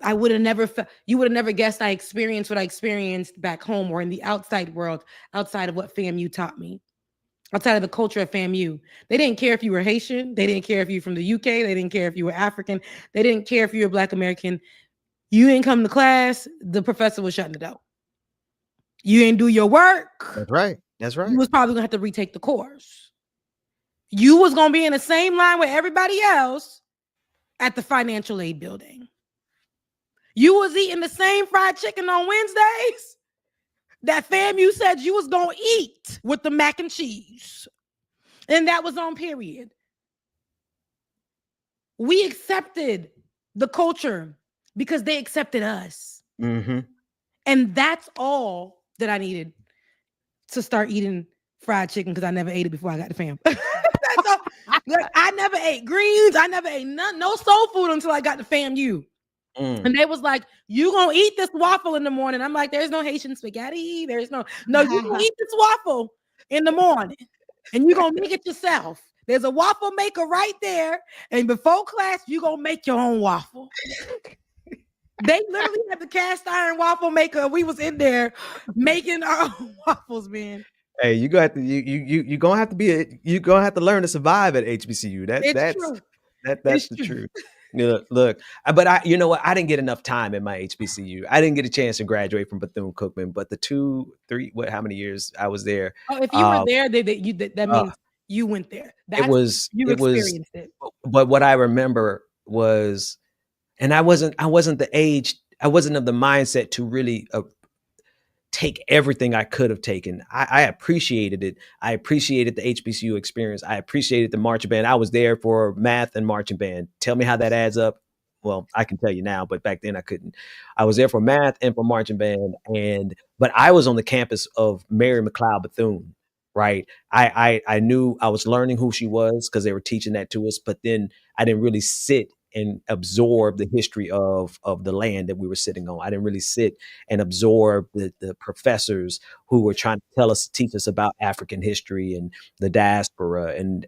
You would have never guessed I experienced what I experienced back home or in the outside world, outside of what FAMU taught me, outside of the culture of FAMU. They didn't care if you were Haitian. They didn't care if you were from the UK. They didn't care if you were African. They didn't care if you were Black American. You didn't come to class, the professor was shutting the door. You didn't do your work. That's right. That's right. You was probably gonna have to retake the course. You was gonna be in the same line with everybody else at the financial aid building. You was eating the same fried chicken on Wednesdays that FAMU said you was going to eat with the mac and cheese. And that was on period. We accepted the culture because they accepted us. Mm-hmm. And that's all that I needed to start eating fried chicken, because I never ate it before I got to FAM. That's all. Like, I never ate greens. I never ate no soul food until I got to FAMU. And they was like, you gonna eat this waffle in the morning. I'm like, there's no Haitian spaghetti. There's no, you gonna eat this waffle in the morning and you're gonna make it yourself. There's a waffle maker right there. And before class, you gonna make your own waffle. They literally had the cast iron waffle maker. We was in there making our own waffles, man. Hey, you gonna have to learn to survive at HBCU. That's the truth. Look, but I didn't get enough time in my HBCU. I didn't get a chance to graduate from Bethune-Cookman, but how many years I was there? Oh, if you were there, that means you went there. You experienced it. But what I remember was, and I wasn't of the mindset to really take everything I could have taken. I appreciated it. I appreciated the HBCU experience. I appreciated the marching band. I was there for math and marching band. Tell me how that adds up. Well, I can tell you now, but back then I couldn't. I was there for math and for marching band, but I was on the campus of Mary McLeod Bethune, right? I knew I was learning who she was because they were teaching that to us, but then I didn't really sit and absorb the history of the land that we were sitting on. I didn't really sit and absorb the professors who were trying to teach us about African history and the diaspora and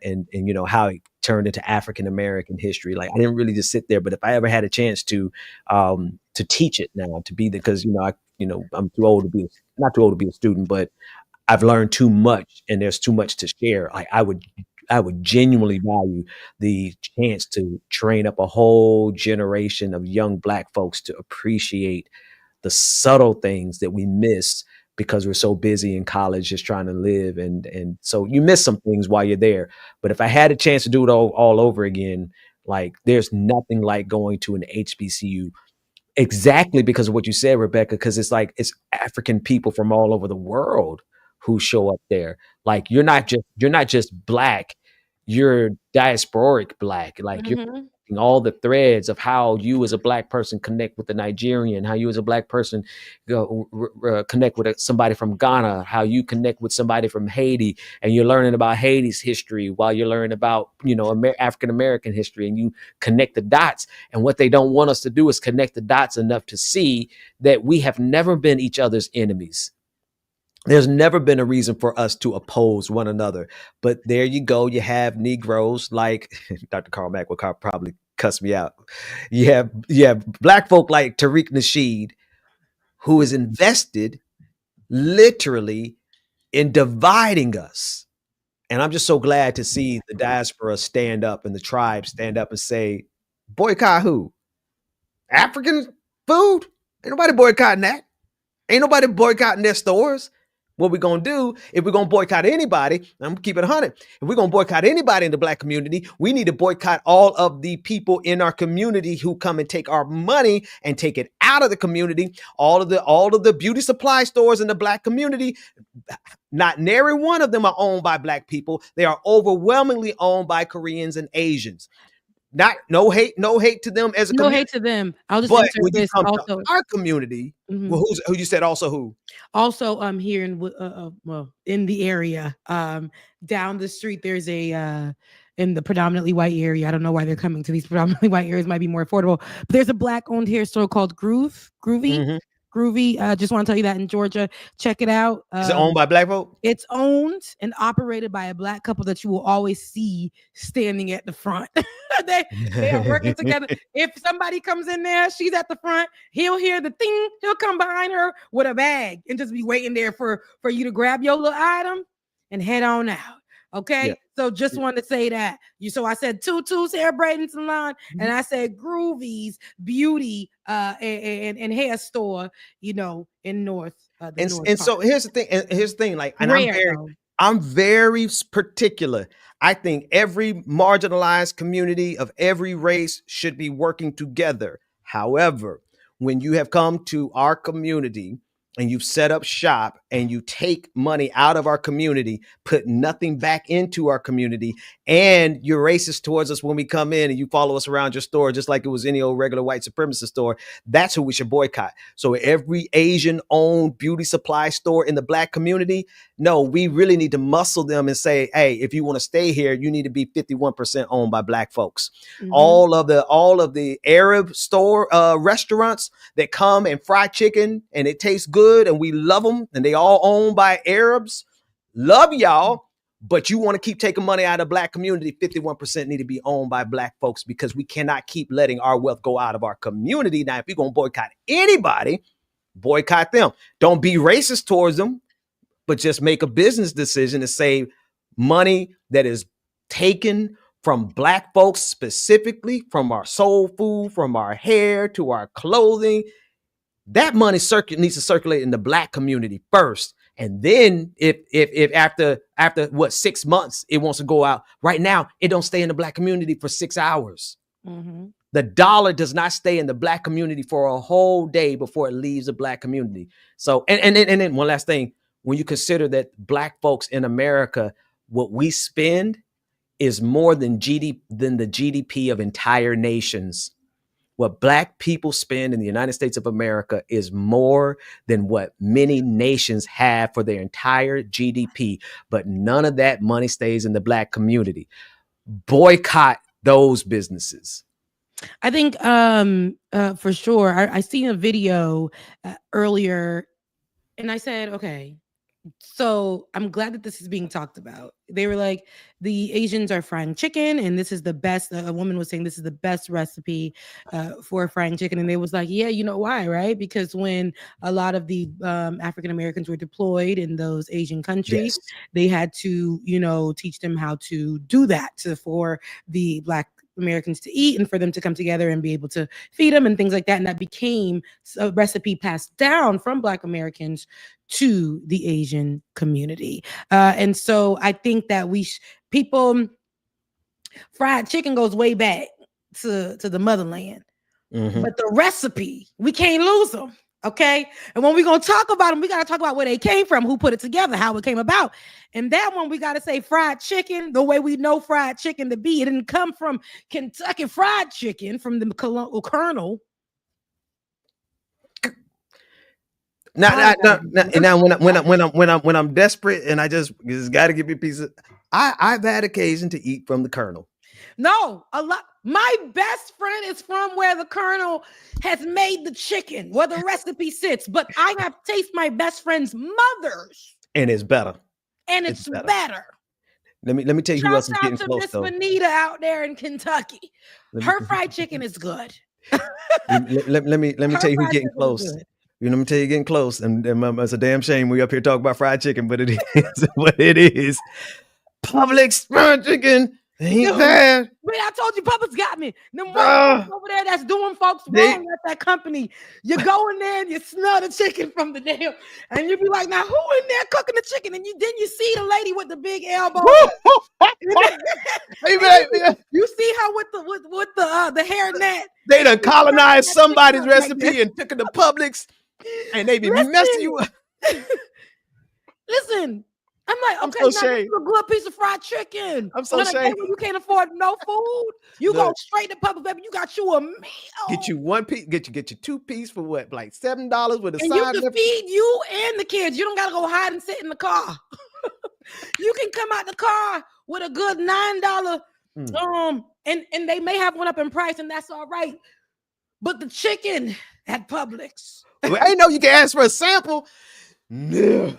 how it turned into African American history. Like, I didn't really just sit there, but if I ever had a chance to teach it now, to be because I'm too old to be not too old to be a student, but I've learned too much and there's too much to share. Like, I would genuinely value the chance to train up a whole generation of young Black folks to appreciate the subtle things that we miss because we're so busy in college just trying to live. And so you miss some things while you're there. But if I had a chance to do it all over again, like, there's nothing like going to an HBCU. Exactly because of what you said, Rebecca, because it's African people from all over the world who show up there. Like, you're not just Black, you're diasporic Black. Like, you're all the threads of how you as a Black person connect with the Nigerian, how you as a Black person connect with somebody from Ghana, how you connect with somebody from Haiti, and you're learning about Haiti's history while you're learning about African American history, and you connect the dots. And what they don't want us to do is connect the dots enough to see that we have never been each other's enemies. There's never been a reason for us to oppose one another. But there you go. You have Negroes like Dr. Carl Mack will probably cuss me out. You have black folk like Tariq Nasheed, who is invested literally in dividing us. And I'm just so glad to see the diaspora stand up and the tribe stand up and say, boycott who? African food? Ain't nobody boycotting that. Ain't nobody boycotting their stores. What we're going to do, if we're going to boycott anybody, I'm going to keep it 100. If we're going to boycott anybody in the black community, we need to boycott all of the people in our community who come and take our money and take it out of the community. All of the beauty supply stores in the black community, not nary one of them are owned by black people. They are overwhelmingly owned by Koreans and Asians. No hate to them as a community. No hate to them. I'll just but insert when you this come also. to our community, well, who you said also who? Also, here in in the area, down the street, there's a in the predominantly white area. I don't know why they're coming to these predominantly white areas. Might be more affordable. But there's a black-owned hair store called Groovy. Just want to tell you that in Georgia, check it out. Is it owned by black folk? It's owned and operated by a black couple that you will always see standing at the front. they are working together. If somebody comes in there, she's at the front, he'll hear the thing, he'll come behind her with a bag and just be waiting there for you to grab your little item and head on out. Okay, Yeah. so just wanted to say that. So I said Tutus Hair Braiding Salon, and I said Groovy's Beauty and hair store, in North. So here's the thing. Like, and I'm very particular. I think every marginalized community of every race should be working together. However, when you have come to our community and you've set up shop and you take money out of our community, put nothing back into our community, and you're racist towards us when we come in and you follow us around your store just like it was any old regular white supremacist store, that's who we should boycott. So every Asian-owned beauty supply store in the black community, no, we really need to muscle them and say, hey, if you want to stay here, you need to be 51% owned by black folks. All of the Arab store restaurants that come and fry chicken and it tastes good and we love them and they all owned by Arabs, love y'all, but you want to keep taking money out of the black community, 51% need to be owned by black folks because we cannot keep letting our wealth go out of our community. Now, if you're going to boycott anybody, boycott them. Don't be racist towards them, but just make a business decision to save money that is taken from black folks, specifically from our soul food, from our hair to our clothing. That money needs to circulate in the black community first. And then if after 6 months, it wants to go out. Right now, it don't stay in the black community for 6 hours. The dollar does not stay in the black community for a whole day before it leaves the black community. So, and then one last thing, when you consider that black folks in America, what we spend is more than the GDP of entire nations. What black people spend in the United States of America is more than what many nations have for their entire GDP. But none of that money stays in the black community. Boycott those businesses. I think for sure. I seen a video earlier and I said, okay, so I'm glad that this is being talked about. They were like, the Asians are frying chicken and this is the best. A woman was saying this is the best recipe for frying chicken. And they was like, yeah, you know why, right? Because when a lot of the African Americans were deployed in those Asian countries, they had to, teach them how to do that for the Black Americans to eat and for them to come together and be able to feed them and things like that. And that became a recipe passed down from Black Americans to the Asian community. And so I think that people, fried chicken goes way back to the motherland, but the recipe, we can't lose them. Okay. And when we're going to talk about them, we got to talk about where they came from, who put it together, how it came about. And that one, we got to say fried chicken, the way we know fried chicken to be. It didn't come from Kentucky Fried Chicken from the Colonel. Now when I'm desperate and I just got to give me a piece of, I've had occasion to eat from the Colonel. No, a lot. My best friend is from where the Colonel has made the chicken, where the recipe sits. But I have tasted my best friend's mother's, And it's better. and it's better. Let me tell you who else is getting close Miss though. Benita out there in Kentucky. Her fried chicken is good. let me tell you who's getting close. Let me tell you getting close. And it's a damn shame we up here talking about fried chicken, but it is what it is. Publix fried chicken ain't bad. Man, I told you, Publix got me. Them white over there that's doing folks wrong at that company. You go in there and you smell the chicken from the damn, and you be like, now who in there cooking the chicken? And you see the lady with the big elbow. You see her with the hairnet. They done colonized somebody's recipe and took it to Publix, and they be messing you up. Listen. I'm like, okay, I'm so now this is a good piece of fried chicken. I'm so ashamed. You can't afford no food. You go straight to Publix, baby. You got you a meal. Get you one piece. Get you 2 piece for what? Like $7 with a and side. You can feed you and the kids. You don't gotta go hide and sit in the car. You can come out the car with a good $9. And they may have one up in price, and that's all right. But the chicken at Publix. Well, I know you can ask for a sample. No.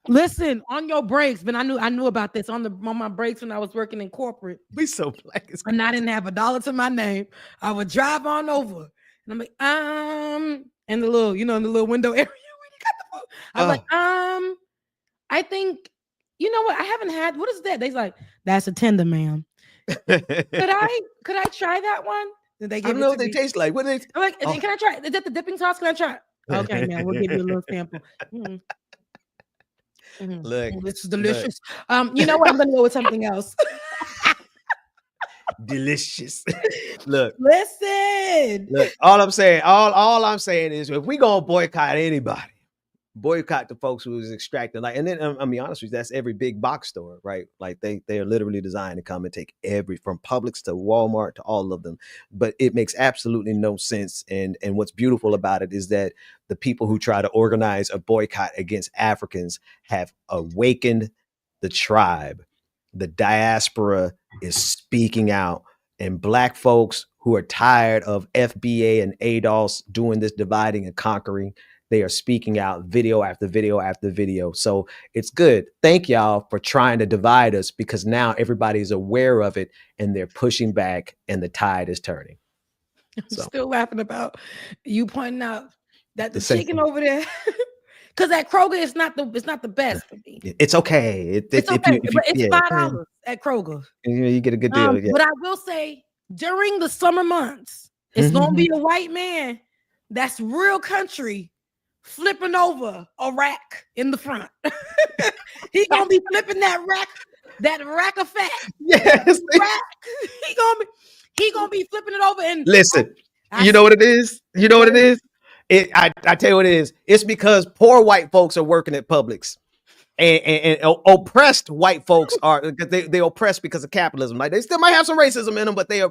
Listen, on your breaks, but I knew about this on my breaks when I was working in corporate. We so black. And I didn't have $1 to my name. I would drive on over, and I'm like, in the little, in the little window area where you got the food. I'm like, I think, you know what? I haven't had. What is that? They's like, that's a tender, ma'am. Could I try that one? Did they give I don't know what they taste like. What are they? I'm like, can I try? Is that the dipping sauce? Can I try? Okay, man, we'll give you a little sample. Look, this is delicious. You know what? I'm gonna go with something else. Delicious. Look, listen. Look, all I'm saying is if we gonna boycott anybody, boycott the folks who is extracting. Like, and then I'll be honest with you, that's every big box store, right? Like they are literally designed to come and take from Publix to Walmart to all of them. But it makes absolutely no sense. And what's beautiful about it is that the people who try to organize a boycott against Africans have awakened the tribe. The diaspora is speaking out, and Black folks who are tired of FBA and ADOS doing this dividing and conquering, they are speaking out video after video after video. So it's good. Thank y'all for trying to divide us, because now everybody's aware of it and they're pushing back and the tide is turning. I'm still laughing about you pointing out that the chicken over there, because at Kroger it's not the best for me. It's okay. It's okay, but it's $5 at Kroger. You get a good deal. But I will say, during the summer months, it's gonna be a white man that's real country flipping over a rack in the front. He gonna be flipping that rack of fat. Yes. He gonna be flipping it over. And listen, you know what it is? You know what it is? I tell you what it is. It's because poor white folks are working at Publix. And oppressed white folks are, because they oppressed because of capitalism. Like, they still might have some racism in them, but they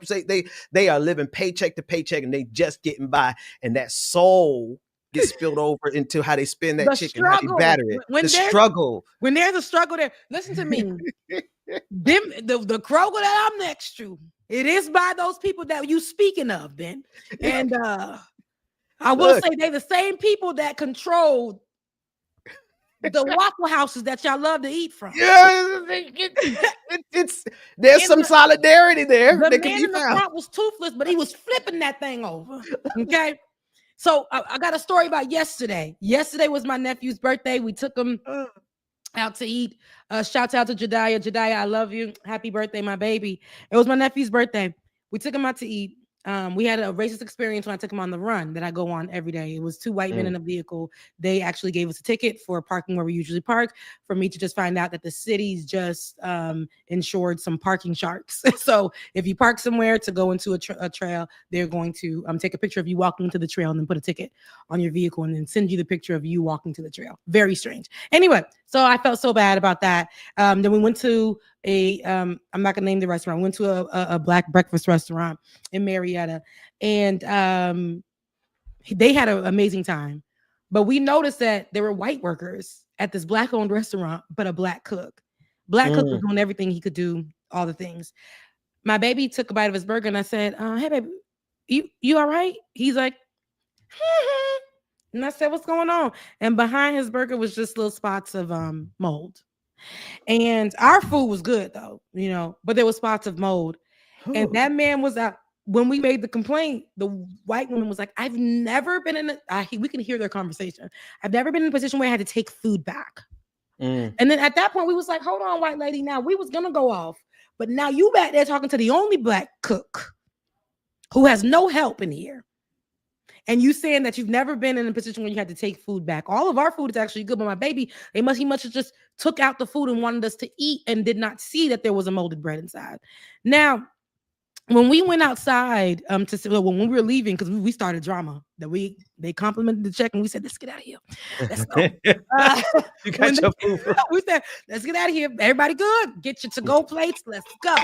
are living paycheck to paycheck, and they just getting by. And that soul gets spilled over into how they spin that chicken, how they batter it. When there's a struggle there, listen to me. The Kroger that I'm next to, it is by those people that you speaking of, Ben. And I will say they're the same people that control the Waffle Houses that y'all love to eat from. Yeah, there's some solidarity there. The man in the front was toothless, but he was flipping that thing over. Okay. So I got a story about yesterday. Yesterday was my nephew's birthday. We took him out to eat. Shout out to Jediah. Jediah, I love you. Happy birthday, my baby. It was my nephew's birthday. We took him out to eat. We had a racist experience when I took him on the run that I go on every day. It was 2 white men in a vehicle. They actually gave us a ticket for parking where we usually park, for me to just find out that the city's just insured some parking sharks. So if you park somewhere to go into a trail, they're going to take a picture of you walking into the trail and then put a ticket on your vehicle and then send you the picture of you walking to the trail. Very strange. Anyway, so I felt so bad about that. Then we went to I'm not gonna name the restaurant. We went to a Black breakfast restaurant in Marietta, and they had an amazing time. But we noticed that there were white workers at this Black-owned restaurant, but a Black cook. Black cook was doing everything he could do, all the things. My baby took a bite of his burger and I said, hey baby, you all right? He's like, and I said, what's going on? And behind his burger was just little spots of mold. And our food was good though, but there was spots of mold. And that man was out. When we made the complaint, the white woman was like, I've never been in we can hear their conversation. I've never been in a position where I had to take food back. And then at that point, we was like, hold on, white lady. Now we was gonna go off. But now you back there talking to the only black cook who has no help in here. And you saying that you've never been in a position where you had to take food back. All of our food is actually good, but my baby, he must have just took out the food and wanted us to eat and did not see that there was a molded bread inside. Now, when we went outside when we were leaving, because we started drama, they complimented the check and we said, let's get out of here. Let's go. You got your food. We said, let's get out of here. Everybody good? Get your to-go plates. Let's go.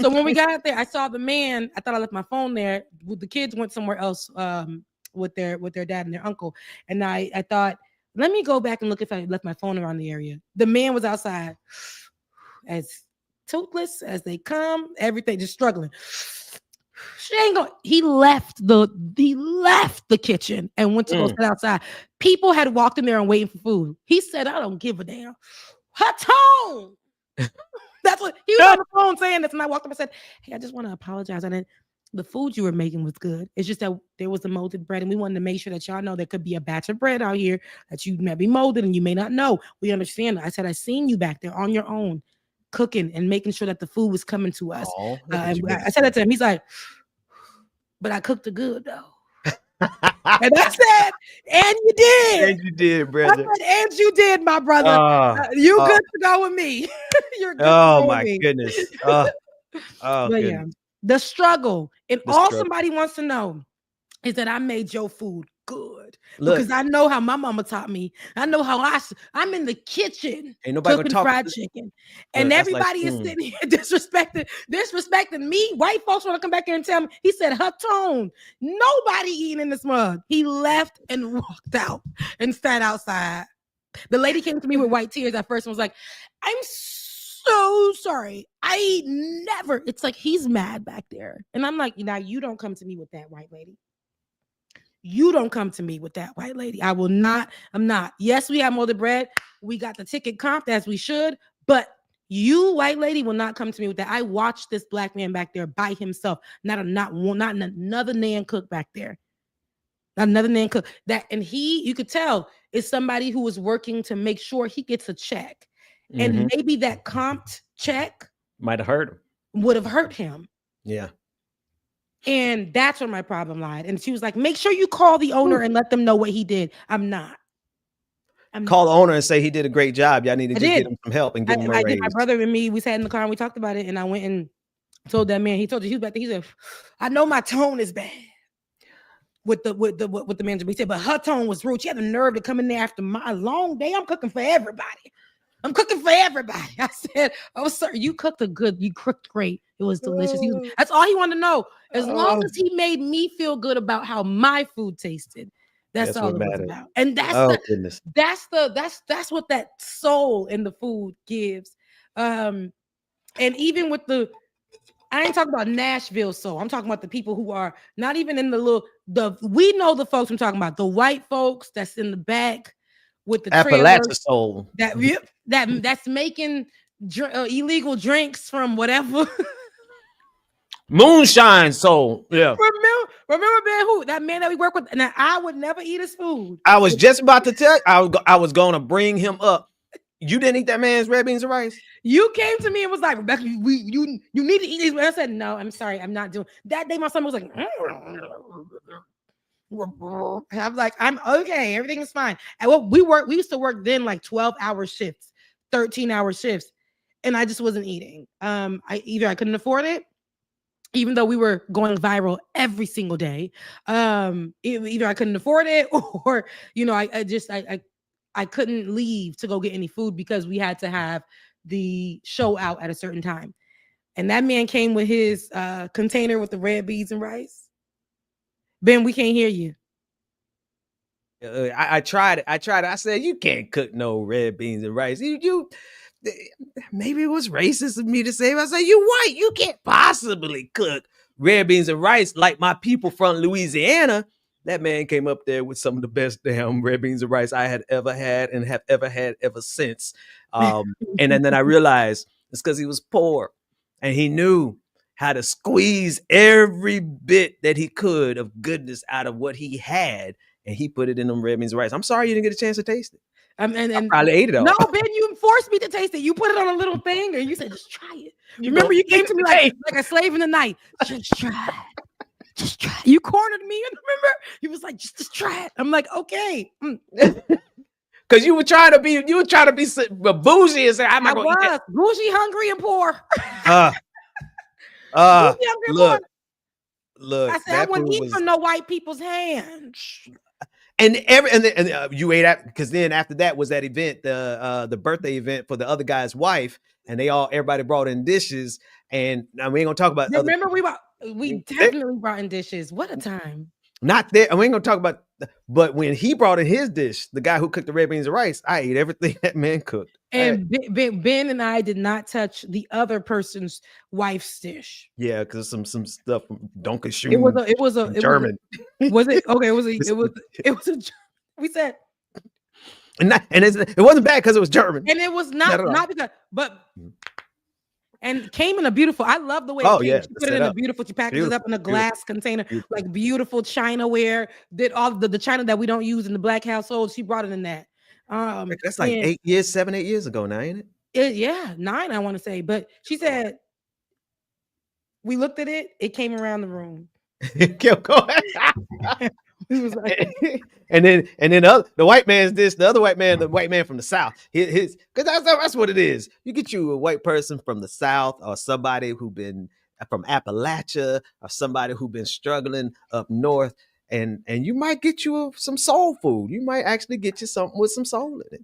So when we got out there, I saw the man. I thought I left my phone there. The kids went somewhere else with their dad and their uncle. And I thought, let me go back and look if I left my phone around the area. The man was outside as toothless as they come, everything just struggling. He left the kitchen and went to go sit outside. People had walked in there and waiting for food. He said, I don't give a damn. Her tone. That's what he was on the phone saying this. And I walked up and said, hey, I just want to apologize. And then the food you were making was good. It's just that there was the molded bread, and we wanted to make sure that y'all know there could be a batch of bread out here that you may be molded and you may not know. We understand. I said, I seen you back there on your own, cooking and making sure that the food was coming to us. I said that to him. He's like, but I cooked it good though. And I said, and you did. And you did, brother. I said, and you did, my brother. You good to go with me. You're good. Oh my goodness. But yeah, the struggle. And somebody wants to know is that I made your food good. Because I know how my mama taught me. I know how I'm in the kitchen cooking fried chicken. And everybody is sitting here disrespecting me. White folks want to come back here and tell me, he said, her tone. Nobody eating in this mug. He left and walked out and sat outside. The lady came to me with white tears at first and was like, I'm so sorry. I never. It's like he's mad back there. And I'm like, now you don't come to me with that, white lady. You don't come to me with that, white lady. I will not. I'm not. Yes, we have molded bread. We got the ticket comped as we should. But you, white lady, will not come to me with that. I watched this black man back there by himself. Not another Nan cook back there. Not another Nan cook. And you could tell, is somebody who is working to make sure he gets a check. And maybe that comped check might have hurt him. Would have hurt him. Yeah. And that's where my problem lied. And she was like, make sure you call the owner and let them know what he did. I'm not. Call the owner and say he did a great job. Y'all need to just get him some help and give him a raise. Did. My brother and me, we sat in the car and we talked about it. And I went and told that man, he told you he was back there. He said, I know my tone is bad with the manager. He said, but her tone was rude. She had the nerve to come in there after my long day. I'm cooking for everybody. I said, oh, sir, you cooked great. It was delicious. That's all he wanted to know. As long as he made me feel good about how my food tasted, that's all it was about. And that's what that soul in the food gives. And even with I ain't talking about Nashville soul. I'm talking about the people who are not even in we know the folks I'm talking about, the white folks that's in the back with the Appalachia soul that's making illegal drinks from whatever. Moonshine soul. Yeah. Remember Ben who? That man that we work with. And I would never eat his food. I was just about to tell you, I was going to bring him up. You didn't eat that man's red beans and rice? You came to me and was like, Rebecca, you need to eat these. I said, no, I'm sorry. I'm not doing that. Day my son was like, I'm like, I'm okay. Everything is fine. And we used to work then like 12-hour shifts, 13-hour shifts. And I just wasn't eating. I couldn't afford it, even though we were going viral every single day. Either I couldn't afford it or, I couldn't leave to go get any food because we had to have the show out at a certain time. And that man came with his container with the red beans and rice. Ben, we can't hear you. I tried it. I said, you can't cook no red beans and rice. You maybe it was racist of me to say. I say, you white, you can't possibly cook red beans and rice like my people from Louisiana. That man came up there with some of the best damn red beans and rice I had ever had and have ever had ever since. And then I realized it's because he was poor and he knew how to squeeze every bit that he could of goodness out of what he had, and he put it in them red beans and rice. I'm sorry you didn't get a chance to taste it. And I probably ate it all. No, Ben, you forced me to taste it. You put it on a little thing, and you said, "Just try it." Remember, you came to me like a slave in the night. Just try it. Just try it. You cornered me. Remember, you was like, "Just try it." I'm like, "Okay." Because you were trying to be bougie and say, "I'm not going to eat bougie, hungry, and poor." Look. I said I wouldn't eat from no white people's hands. And you ate that because then after that was that event, the birthday event for the other guy's wife, and everybody brought in dishes, and now we ain't gonna talk about. Remember, we definitely brought in dishes. What a time! Not there, and we ain't gonna talk about. But when he brought in his dish, the guy who cooked the red beans and rice, I ate everything that man cooked. And Ben and I did not touch the other person's wife's dish. Yeah, because some stuff from Donkershoe. It was a German. Was it okay? It was a. We said, it wasn't bad because it was German, and it was not because, but. And came in a beautiful. I love the way. Oh it came. yeah, She put it in a beautiful. She packaged it up in a glass container, like beautiful Chinaware. Did all the China that we don't use in the black household. She brought it in that. That's like 7, 8 years ago now, ain't it? Yeah, 9, I want to say. But she said, we looked at it. It came around the room. Kept going. He was like, and then the white man's this, the other white man, the white man from the South. His because that's what it is. You get you a white person from the South, or somebody who been from Appalachia, or somebody who been struggling up north, and you might get you some soul food. You might actually get you something with some soul in it.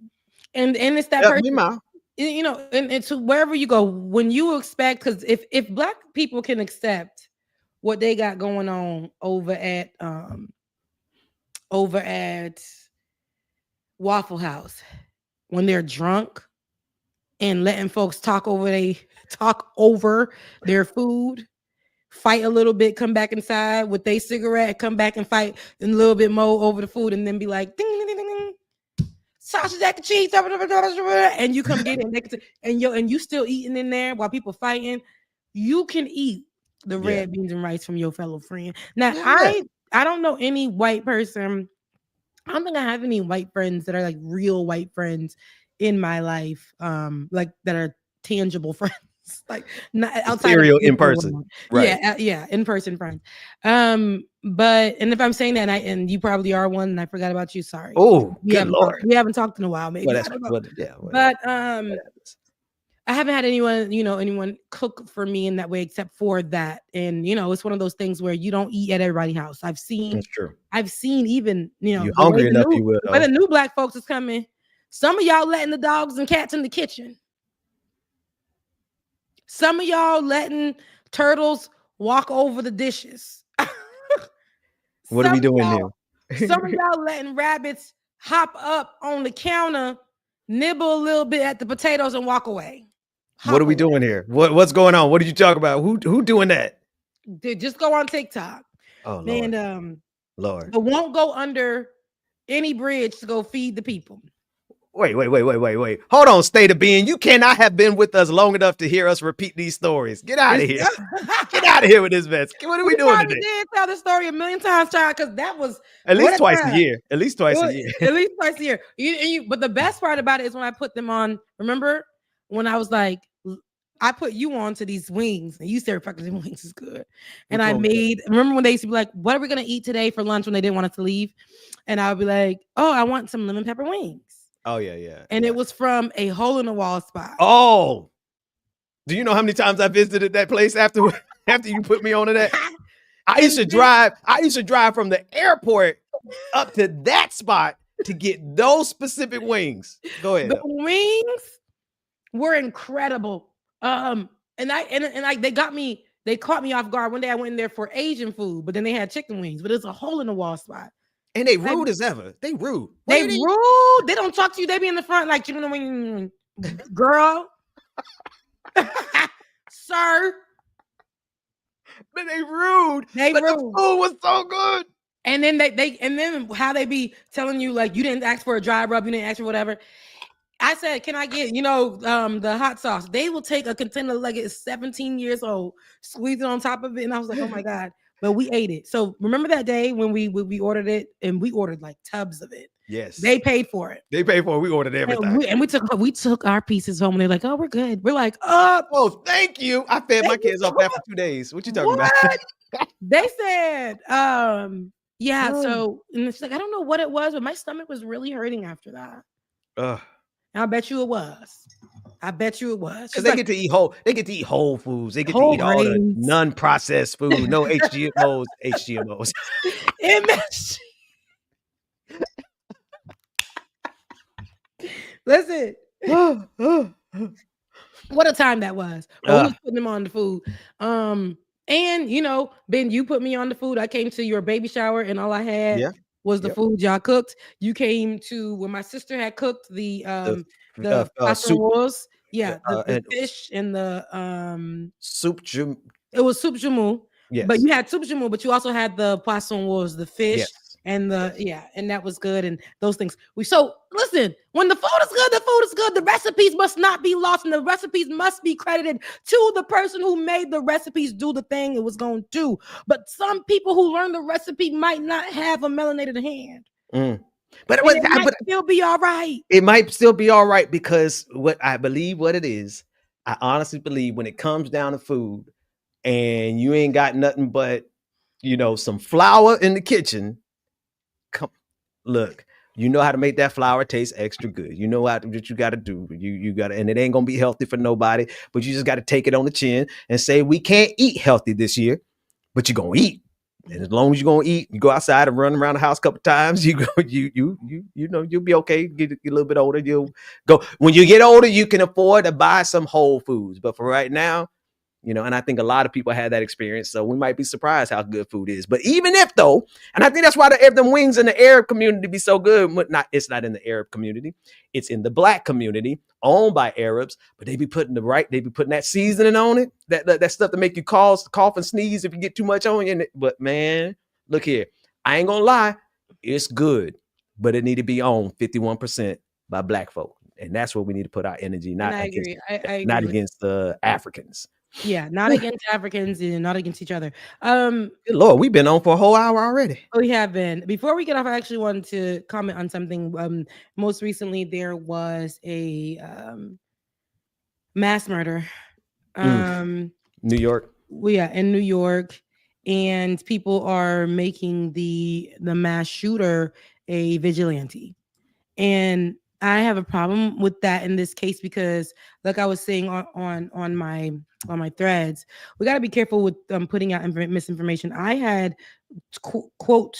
And it's that person, you know, and to wherever you go, when you expect, because if black people can accept what they got going on over at Waffle House when they're drunk and letting folks talk over their food, fight a little bit, come back inside with their cigarette, come back and fight a little bit more over the food, and then be like, ding, ding, ding, ding, ding. Sausage, egg, and cheese, and you come get it, and you still eating in there while people fighting. You can eat the red beans and rice from your fellow friend. Now, I don't know any white person. I don't think I have any white friends that are like real white friends in my life, like that are tangible friends, like not outside serial in person. Right. Yeah, in person friends. But if I'm saying that, and you probably are one, and I forgot about you. Sorry. Oh, good Lord. We haven't talked in a while, maybe. But I haven't had anyone cook for me in that way except for that. And, it's one of those things where you don't eat at everybody's house. That's true. I've seen even, you're hungry enough, you will. But the new black folks is coming. Some of y'all letting the dogs and cats in the kitchen. Some of y'all letting turtles walk over the dishes. What are we doing now? Some of y'all letting rabbits hop up on the counter, nibble a little bit at the potatoes and walk away. What are we doing here? What's going on? What did you talk about? Who doing that? Just go on TikTok. Oh, Lord. And Lord. But won't go under any bridge to go feed the people. Wait. Hold on, State of Being. You cannot have been with us long enough to hear us repeat these stories. Get out of here. Get out of here with this mess. What are we doing today? I did tell the story a million times, child, because that was at least twice a year. At least twice a year. But the best part about it is when I put them on. Remember when I was like, I put you on to these wings, and you said, "Fucking wings is good." And remember when they used to be like, "What are we gonna eat today for lunch?" When they didn't want us to leave, and I would be like, "Oh, I want some lemon pepper wings." Oh yeah. And it was from a hole in the wall spot. Oh, do you know how many times I visited that place after you put me on to that? I used to drive from the airport up to that spot to get those specific wings. Go ahead. The wings were incredible. They caught me off guard. One day I went in there for Asian food, but then they had chicken wings, but it's a hole in the wall spot. And they rude as ever. They rude. They rude. They don't talk to you. They be in the front like chicken wing. Girl. Sir. But they rude. They but rude. The food was so good. And then then how they be telling you like you didn't ask for a dry rub, you didn't ask for whatever. I said, can I get, the hot sauce? They will take a container like it's 17 years old, squeeze it on top of it. And I was like, oh my God. But we ate it. So remember that day when we ordered it and we ordered like tubs of it. Yes. They paid for it. They paid for it. We ordered everything. And we took our pieces home and they're like, oh, we're good. We're like, oh, thank you. I fed my kids off that for 2 days. What you talking about? They said, yeah. So and it's like, I don't know what it was, but my stomach was really hurting after that. I bet you it was. Because they get to eat whole. They get to eat whole foods. They get to eat all the non-processed food. No HGMOs. HGMOs. MSG. Listen. What a time that was. We was putting them on the food. And Ben, you put me on the food. I came to your baby shower and all I had was the food y'all cooked. You came to when my sister had cooked the soup. The fish and the soup jum. It was soup jumu. Yes. But you had soup jumu, but you also had the poisson was the fish. Yes. And and that was good, and those things. So listen, when the food is good, the food is good. The recipes must not be lost, and the recipes must be credited to the person who made the recipes do the thing it was going to do. But some people who learn the recipe might not have a melanated hand. But it might still be all right. It might still be all right because what it is, I honestly believe when it comes down to food, and you ain't got nothing but some flour in the kitchen. Look, you know how to make that flour taste extra good. You know what you got to do. You got to, and it ain't gonna be healthy for nobody. But you just got to take it on the chin and say we can't eat healthy this year, but you're gonna eat. And as long as you're gonna eat, you go outside and run around the house a couple times. You'll be okay. Get a little bit older. You'll go when you get older. You can afford to buy some whole foods. But for right now. And I think a lot of people had that experience, so we might be surprised how good food is. But even if though, and I think that's why them wings in the Arab community be so good. It's not in the Arab community, it's in the Black community owned by Arabs. But they be putting that seasoning on it, that stuff to make you cough and sneeze if you get too much on you. But man, look here, I ain't gonna lie, it's good, but it need to be owned 51% by Black folk, and that's where we need to put our energy. Not against the Africans. Yeah, not against Africans and not against each other. Good Lord, we've been on for a whole hour already. We have been. Before we get off, I actually wanted to comment on something. Most recently, there was a mass murder. New York. In New York, and people are making the mass shooter a vigilante, and I have a problem with that in this case because, like I was saying on my threads, we got to be careful with putting out misinformation. I had quote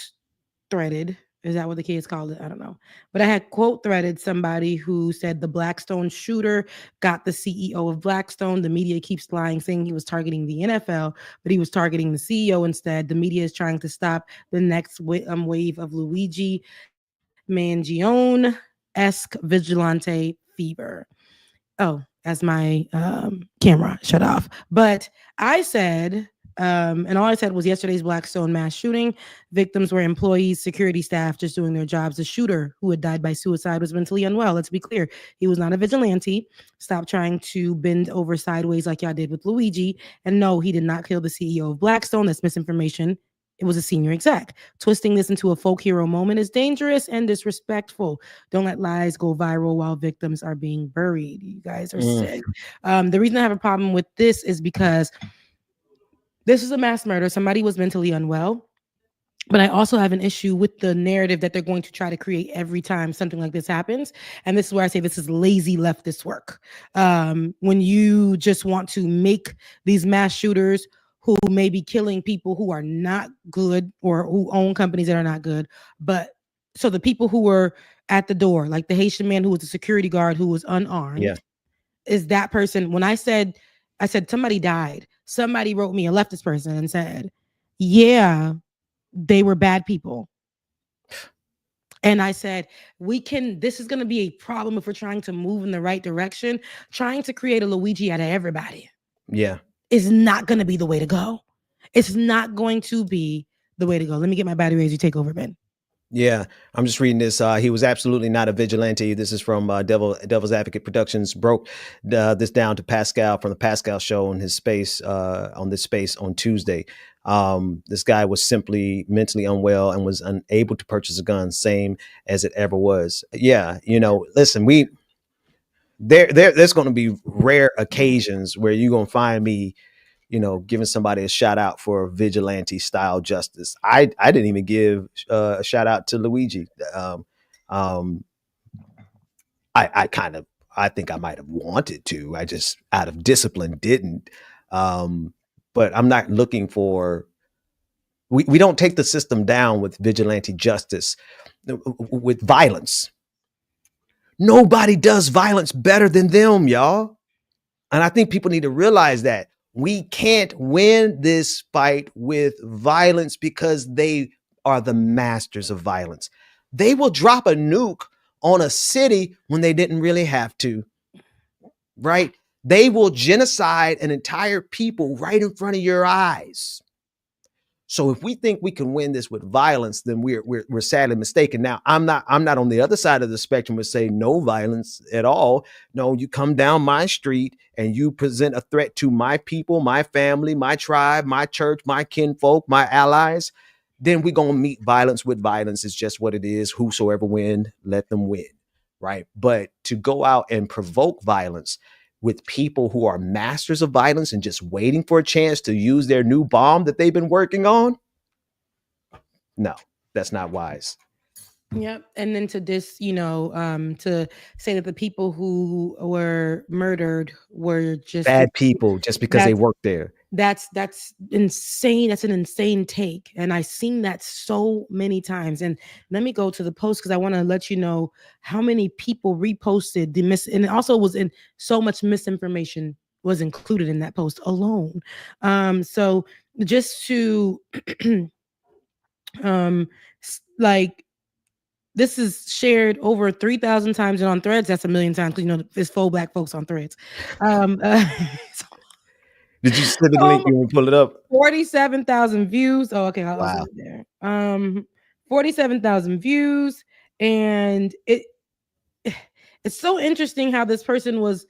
threaded. Is that what the kids called it? I don't know. But I had quote threaded somebody who said the Blackstone shooter got the CEO of Blackstone. The media keeps lying, saying he was targeting the NFL, but he was targeting the CEO instead. The media is trying to stop the next wave of Luigi Mangione-esque vigilante fever. Oh, as my camera shut off. But I said, and all I said was yesterday's Blackstone mass shooting. Victims were employees, security staff, just doing their jobs. The shooter who had died by suicide was mentally unwell. Let's be clear. He was not a vigilante. Stop trying to bend over sideways like y'all did with Luigi. And no, he did not kill the CEO of Blackstone. That's misinformation. It was a senior exec. Twisting this into a folk hero moment is dangerous and disrespectful. Don't let lies go viral while victims are being buried. You guys are sick. The reason I have a problem with this is because this is a mass murder. Somebody was mentally unwell. But I also have an issue with the narrative that they're going to try to create every time something like this happens. And this is where I say this is lazy leftist work. When you just want to make these mass shooters who may be killing people who are not good or who own companies that are not good. But so the people who were at the door, like the Haitian man who was a security guard who was unarmed, is that person. When I said somebody died, somebody wrote me, a leftist person, and said, yeah, they were bad people. And I said, this is going to be a problem if we're trying to move in the right direction. Trying to create a Luigi out of everybody is not going to be the way to go. It's not going to be the way to go. Let me get my battery as you take over, Ben. Yeah, I'm just reading this. He was absolutely not a vigilante. This is from Devil's Advocate Productions. Broke this down to Pascal from the Pascal Show on his space on this space on Tuesday. This guy was simply mentally unwell and was unable to purchase a gun, same as it ever was. Yeah, listen, there's going to be rare occasions where you're going to find me, giving somebody a shout out for vigilante style justice. I didn't even give a shout out to Luigi. I think I might have wanted to. I just out of discipline didn't. But I'm not looking for. We don't take the system down with vigilante justice, with violence. Nobody does violence better than them, y'all. And I think people need to realize that we can't win this fight with violence because they are the masters of violence. They will drop a nuke on a city when they didn't really have to, right? They will genocide an entire people right in front of your eyes. So if we think we can win this with violence, then we're sadly mistaken. Now, I'm not on the other side of the spectrum and say no violence at all. No, you come down my street and you present a threat to my people, my family, my tribe, my church, my kinfolk, my allies, then we're going to meet violence with violence. It's just what it is. Whosoever win, let them win, right? But to go out and provoke violence with people who are masters of violence and just waiting for a chance to use their new bomb that they've been working on. No, that's not wise. Yep. And then to to say that the people who were murdered were just bad people just because they worked there. That's insane. That's an insane take. And I've seen that so many times. And let me go to the post because I want to let you know how many people reposted and it also was in so much misinformation was included in that post alone. So just to this is shared over 3,000 times and on Threads. That's 1 million times because there's 4 Black folks on Threads. Did you send the link? You want to pull it up? 47,000 views. Oh, okay. I'll see it there. 47,000 views, and it's so interesting how this person was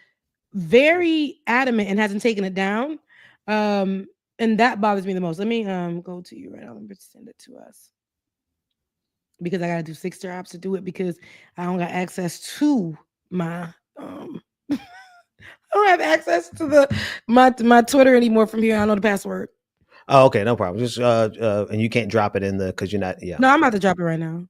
very adamant and hasn't taken it down. And that bothers me the most. Let me go to you right now. Let me send it to us because I gotta do 6 jobs to do it because I don't got access to my I don't have access to my Twitter anymore from here. I don't know the password. Oh, okay, no problem. Just and you can't drop it in because you're not. Yeah. No, I'm about to drop it right now.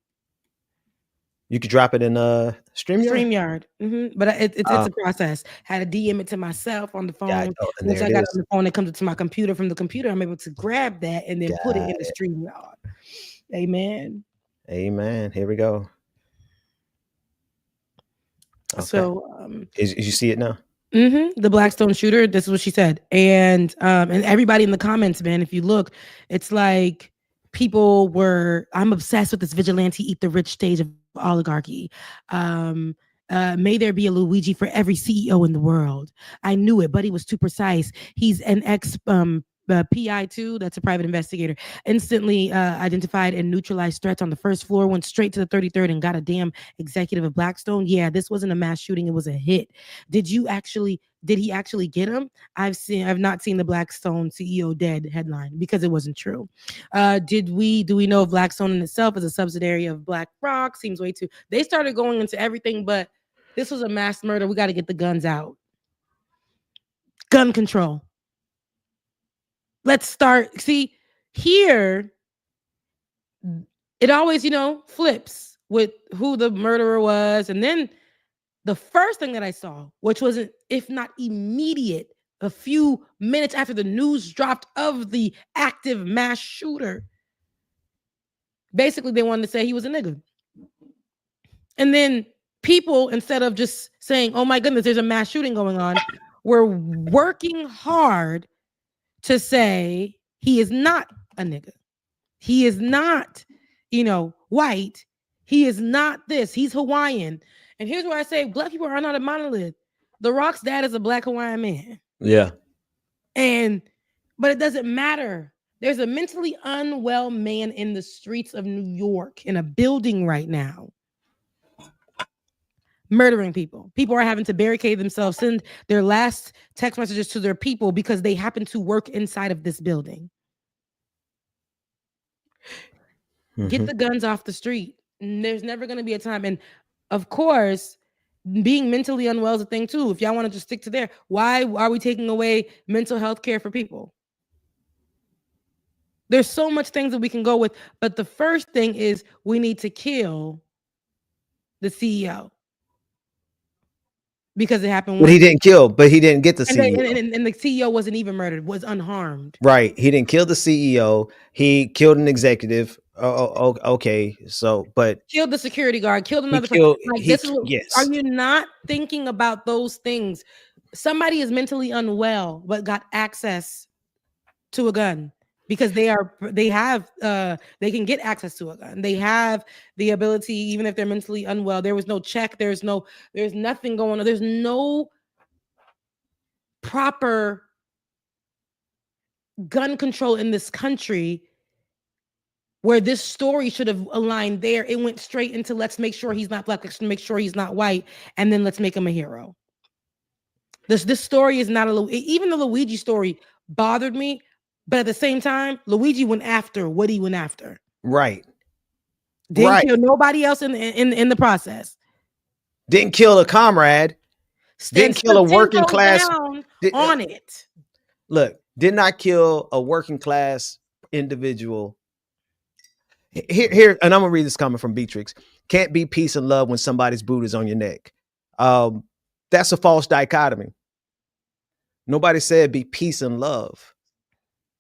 You could drop it in StreamYard. StreamYard, but it's a process. Had to DM it to myself on the phone. Yeah, Once I got on the phone, it comes to my computer. From the computer, I'm able to grab that and then put it in the StreamYard. Amen. Amen. Here we go. Okay. So, you see it now? The Blackstone shooter. This is what she said, and everybody in the comments, man. If you look, it's like people were. I'm obsessed with this vigilante eat the rich stage of oligarchy. May there be a Luigi for every CEO in the world. I knew it, but he was too precise. He's an ex PI2, that's a private investigator, instantly identified and neutralized threats on the first floor, went straight to the 33rd and got a damn executive of Blackstone. Yeah, this wasn't a mass shooting, it was a hit. Did he actually get him? I've not seen the Blackstone CEO dead headline because it wasn't true. Do we know if Blackstone in itself is a subsidiary of BlackRock? Seems way too. They started going into everything, but this was a mass murder. We got to get the guns out. Gun control. Let's start. See, here, it always, flips with who the murderer was. And then the first thing that I saw, which was, if not immediate, a few minutes after the news dropped of the active mass shooter, basically they wanted to say he was a nigga. And then people, instead of just saying, oh my goodness, there's a mass shooting going on, were working hard to say he is not a nigga. He is not, white. He is not this. He's Hawaiian. And here's where I say black people are not a monolith. The Rock's dad is a black Hawaiian man. Yeah. But it doesn't matter. There's a mentally unwell man in the streets of New York in a building right now, murdering people. People are having to barricade themselves, send their last text messages to their people because they happen to work inside of this building. Get the guns off the street. There's never going to be a time. And of course, being mentally unwell is a thing too. If y'all want to just stick to there, why are we taking away mental health care for people? There's so much things that we can go with, but the first thing is we need to kill the CEO because it happened. But he didn't kill, but he didn't get the CEO. And the CEO wasn't even murdered, was unharmed. Right. He didn't kill the CEO. He killed an executive. Oh, okay. So, but killed the security guard, killed another person. Like, yes. Are you not thinking about those things? Somebody is mentally unwell, but got access to a gun because they can get access to a gun. They have the ability, even if they're mentally unwell. There was no check. There's nothing going on. There's no proper gun control in this country where this story should have aligned there. It went straight into let's make sure he's not black, let's make sure he's not white, and then let's make him a hero. This story is not even the Luigi story bothered me, but at the same time, Luigi went after what he went after. Right. Didn't kill nobody else in the process. Didn't kill a comrade. Didn't kill a working class on it. Look, did not kill a working class individual. Here, and I'm gonna read this comment from Beatrix. Can't be peace and love when somebody's boot is on your neck. That's a false dichotomy. Nobody said be peace and love.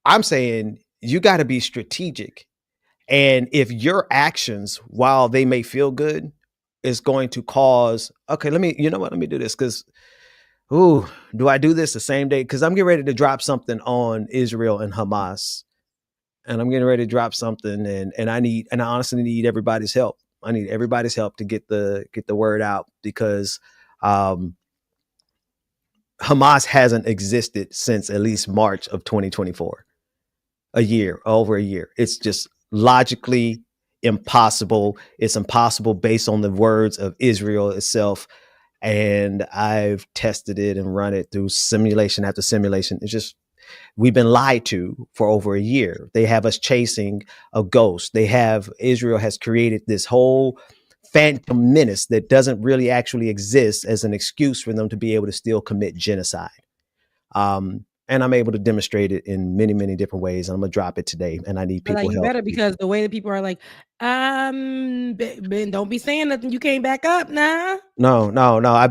I'm saying you got to be strategic. And if your actions, while they may feel good, is going to cause, okay, let me do this. Cause, do I do this the same day? Cause I'm getting ready to drop something on Israel and Hamas. And I'm getting ready to drop something and I honestly need everybody's help. I need everybody's help to get the word out because, Hamas hasn't existed since at least March of 2024, over a year. It's just logically impossible. It's impossible based on the words of Israel itself. And I've tested it and run it through simulation after simulation. It's just, we've been lied to for over a year. They have us chasing a ghost. Israel has created this whole phantom menace that doesn't really actually exist as an excuse for them to be able to still commit genocide. And I'm able to demonstrate it in many, many different ways. I'm going to drop it today and I need people help. Better because the way that people are like, Ben, don't be saying nothing. You came back up now. No. I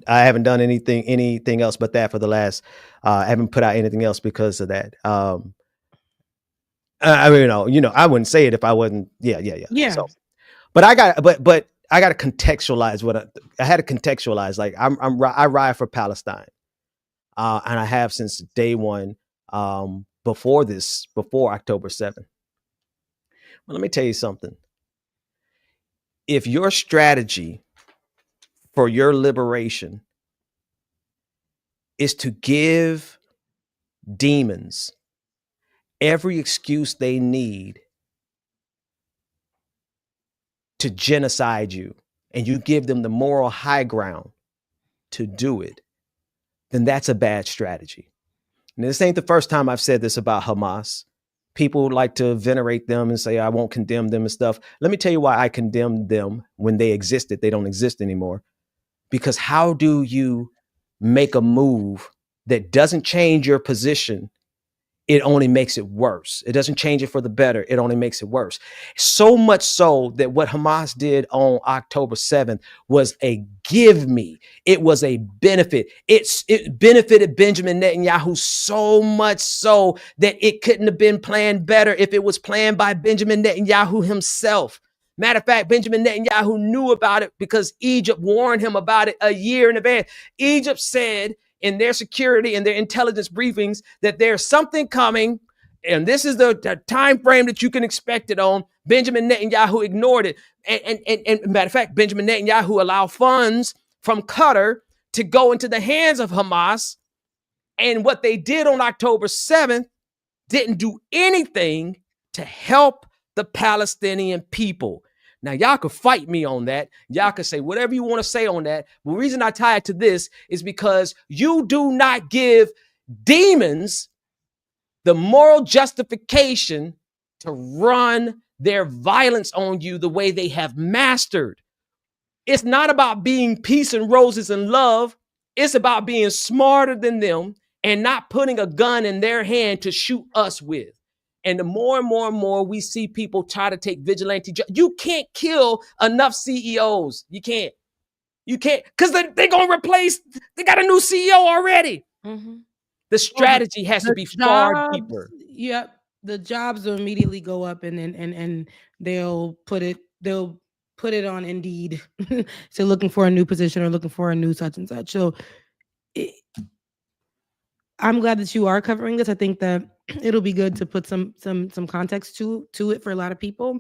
haven't done anything else but that for the last, I haven't put out anything else because of that. I mean, I wouldn't say it if I wasn't. Yeah. So, but I got to contextualize I had to contextualize. Like I ride for Palestine, and I have since day one. Before October 7th. Well, let me tell you something. If your strategy for your liberation is to give demons every excuse they need to genocide you, and you give them the moral high ground to do it, then that's a bad strategy. And this ain't the first time I've said this about Hamas. People like to venerate them and say, I won't condemn them and stuff. Let me tell you why I condemned them when they existed. They don't exist anymore. Because how do you make a move that doesn't change your position? It only makes it worse. It doesn't change it for the better. It only makes it worse. So much so that what Hamas did on October 7th was a give me. It was a benefit. It benefited Benjamin Netanyahu so much so that it couldn't have been planned better if it was planned by Benjamin Netanyahu himself. Matter of fact, Benjamin Netanyahu knew about it because Egypt warned him about it a year in advance. Egypt said in their security and their intelligence briefings that there's something coming and this is the time frame that you can expect it on. Benjamin Netanyahu ignored it. And matter of fact, Benjamin Netanyahu allowed funds from Qatar to go into the hands of Hamas. And what they did on October 7th didn't do anything to help the Palestinian people. Now, y'all could fight me on that. Y'all could say whatever you want to say on that. The reason I tie it to this is because you do not give demons the moral justification to run their violence on you the way they have mastered. It's not about being peace and roses and love. It's about being smarter than them and not putting a gun in their hand to shoot us with. And the more and more and more we see people try to take vigilante, you can't kill enough CEOs. You can't. You can't, because they're going to replace, they got a new CEO already. Mm-hmm. The strategy has to be far deeper. Yep. The jobs will immediately go up and they'll put it on Indeed. So looking for a new position or looking for a new such and such. So I'm glad that you are covering this. I think that it'll be good to put some context to it for a lot of people.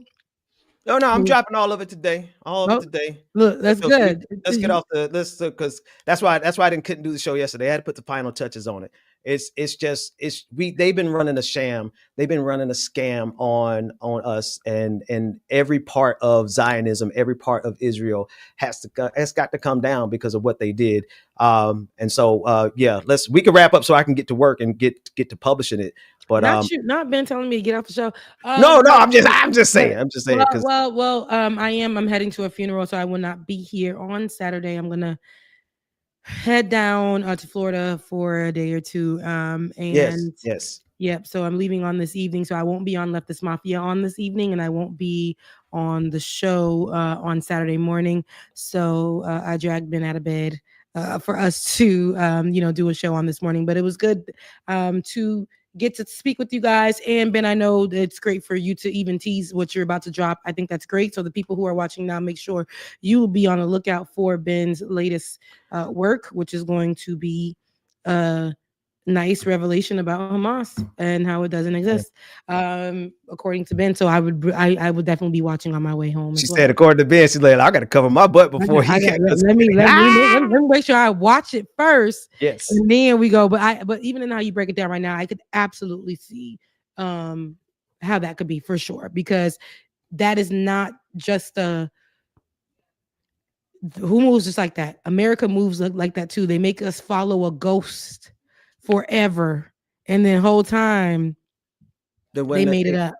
No, I'm dropping all of it today. All of it today. Look, that's good. Let's get off the list because that's why I couldn't do the show yesterday. I had to put the final touches on it. They've been running a sham. They've been running a scam on us, and every part of Zionism, every part of Israel has got to come down because of what they did. And so we can wrap up so I can get to work and get to publishing it. But not Ben telling me to get off the show. No, I'm just saying. I'm heading to a funeral, so I will not be here on Saturday. I'm gonna head down to Florida for a day or two. Yes. Yep. So I'm leaving on this evening, so I won't be on Leftist Mafia on this evening, and I won't be on the show on Saturday morning. So I dragged Ben out of bed for us to do a show on this morning. But it was good to get to speak with you guys. And Ben, I know it's great for you to even tease what you're about to drop. I think that's great. So the people who are watching now, make sure you will be on the lookout for Ben's latest work, which is going to be a nice revelation about Hamas and how it doesn't exist, according to Ben. So I would definitely be watching on my way home. She said, according to Ben, she's like, I got to cover my butt before he can. Let me make sure I watch it first. Yes, and then we go. But even in how you break it down right now, I could absolutely see how that could be for sure, because that is not just who moves just like that. America moves like that too. They make us follow a ghost forever, and then whole time they made it up.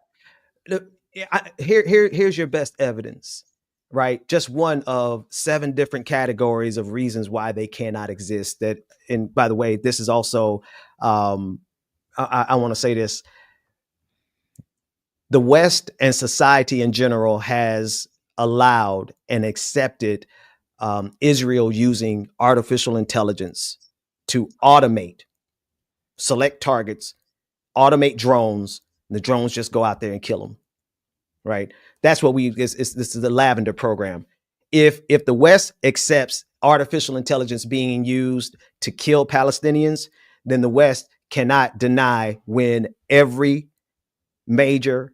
Here's your best evidence, right? Just one of 7 different categories of reasons why they cannot exist. That, and by the way, this is also I want to say this: the West and society in general has allowed and accepted Israel using artificial intelligence to automate, select targets, automate drones, and the drones just go out there and kill them. Right? That's what this is the Lavender program. If the West accepts artificial intelligence being used to kill Palestinians, then the West cannot deny when every major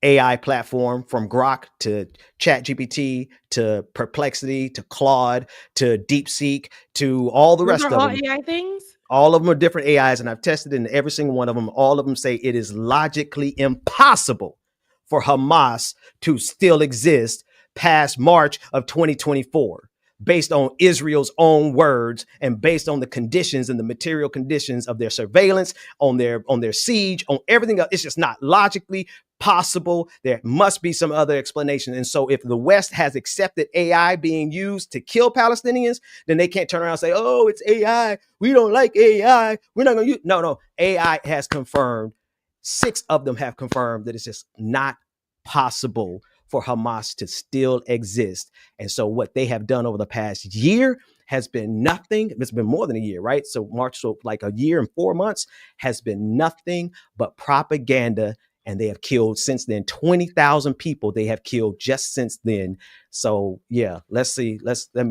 AI platform, from Grok to ChatGPT to Perplexity to Claude to DeepSeek to all the rest of them. All AI things? All of them are different AIs, and I've tested in every single one of them. All of them say it is logically impossible for Hamas to still exist past March of 2024, based on Israel's own words and based on the conditions and the material conditions of their surveillance, on their siege, on everything else. It's just not logically possible. There must be some other explanation. And so if the West has accepted AI being used to kill Palestinians, then they can't turn around and say, oh, it's AI. We don't like AI. We're not going to use. No. AI has confirmed. 6 of them have confirmed that it's just not possible for Hamas to still exist. And so what they have done over the past year has been nothing. It's been more than a year, right? So like a year and 4 months has been nothing but propaganda. And they have killed since then 20,000 people. They have killed just since then. So yeah, let's see. I'm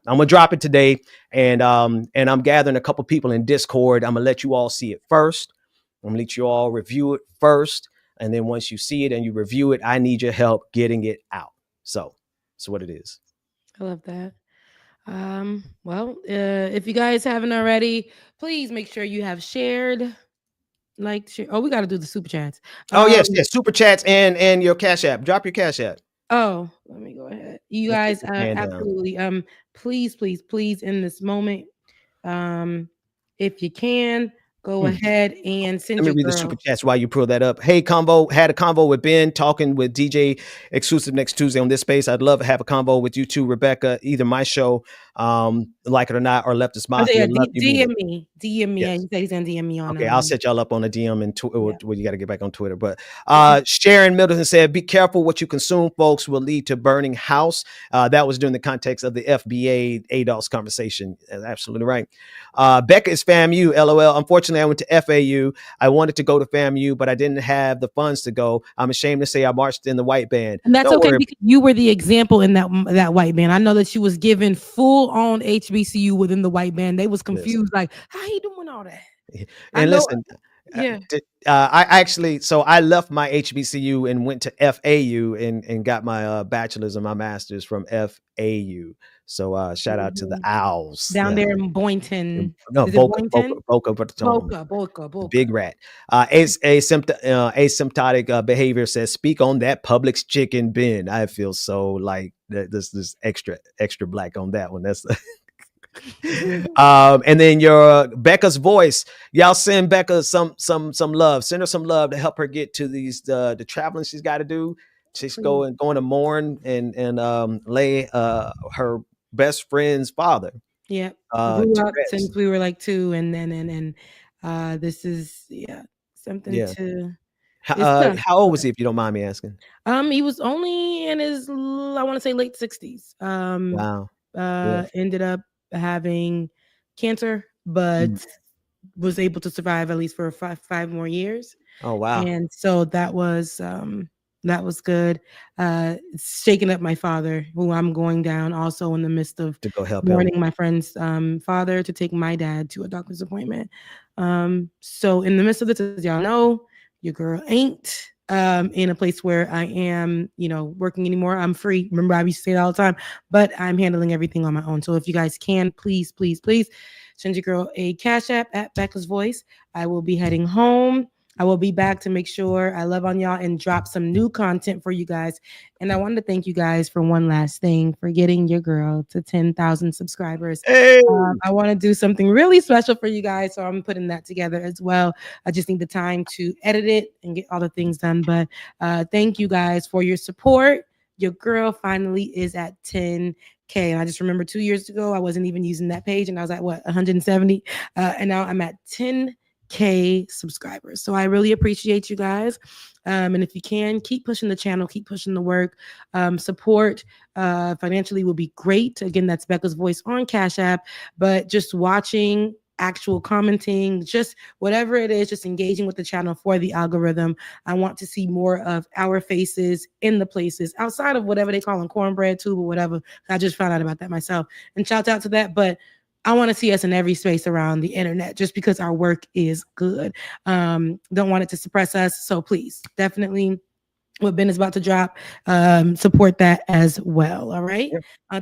gonna drop it today, and I'm gathering a couple people in Discord. I'm gonna let you all see it first. I'm gonna let you all review it first, and then once you see it and you review it, I need your help getting it out. So that's what it is. I love that. If you guys haven't already, please make sure you have shared, like, share. Oh, we got to do the super chats. Oh yes, super chats and your Cash App. Drop your Cash App. Oh, let me go ahead. You guys, absolutely. Please, in this moment, if you can, go ahead and send Let me your read girl. the super chats while you pull that up. Hey, convo, had a convo with Ben, talking with DJ exclusive next Tuesday on this space. I'd love to have a convo with you too, Rebecca, either my show, like it or not, or Leftist Mafia. DM me. Yes. Yeah, he said he's gonna DM me on. Okay, I'll set y'all up on a DM and well, you got to get back on Twitter. But Sharon Middleton said, "Be careful what you consume, folks. Will lead to burning house." That was during the context of the FBA ADOS conversation. Absolutely right. Becca is FAMU. LOL. Unfortunately, I went to FAU. I wanted to go to FAMU, but I didn't have the funds to go. I'm ashamed to say I marched in the white band. And that's okay because you were the example in that white band. I know that she was given full on HBCU within the white band. They was confused, like, how he doing all that? And listen, yeah. I actually, so I left my HBCU and went to FAU and got my bachelor's and my master's from FAU. So shout out to the Owls down there in Boynton. No, Boca, Big Rat. Asymptotic behavior says, "Speak on that Publix chicken bin." I feel so like this extra black on that one. That's and then your Becca's voice. Y'all send Becca some love. Send her some love to help her get to these the traveling she's got to do. She's going to mourn and lay her best friend's father. Yeah, grew up since we were like 2, and then this is something to. How old was he, if you don't mind me asking? He was only in his, I want to say, late 60s. Wow. Ended up having cancer, but was able to survive at least for 5 more years. Oh wow. And so that was good. Shaking up my father, who I'm going down also in the midst of to go help mourning my friend's father, to take my dad to a doctor's appointment. So in the midst of this, as y'all know, your girl ain't in a place where I am, working anymore. I'm free. Remember, I used to say it all the time, but I'm handling everything on my own. So if you guys can, please send your girl a Cash App at Becca's Voice. I will be heading home. I will be back to make sure I love on y'all and drop some new content for you guys. And I wanted to thank you guys for one last thing, for getting your girl to 10,000 subscribers. Hey. I want to do something really special for you guys, so I'm putting that together as well. I just need the time to edit it and get all the things done. But thank you guys for your support. Your girl finally is at 10K. And I just remember 2 years ago, I wasn't even using that page, and I was at 170. And now I'm at 10K subscribers. So I really appreciate you guys. And if you can, keep pushing the channel, keep pushing the work. Support financially will be great. Again, that's Becca's Voice on Cash App. But just watching, actual commenting, just whatever it is, just engaging with the channel for the algorithm. I want to see more of our faces in the places outside of whatever they call them, cornbread tube or whatever. I just found out about that myself. And shout out to that. But I want to see us in every space around the internet, just because our work is good. Don't want it to suppress us. So please, definitely, what Ben is about to drop, support that as well. All right.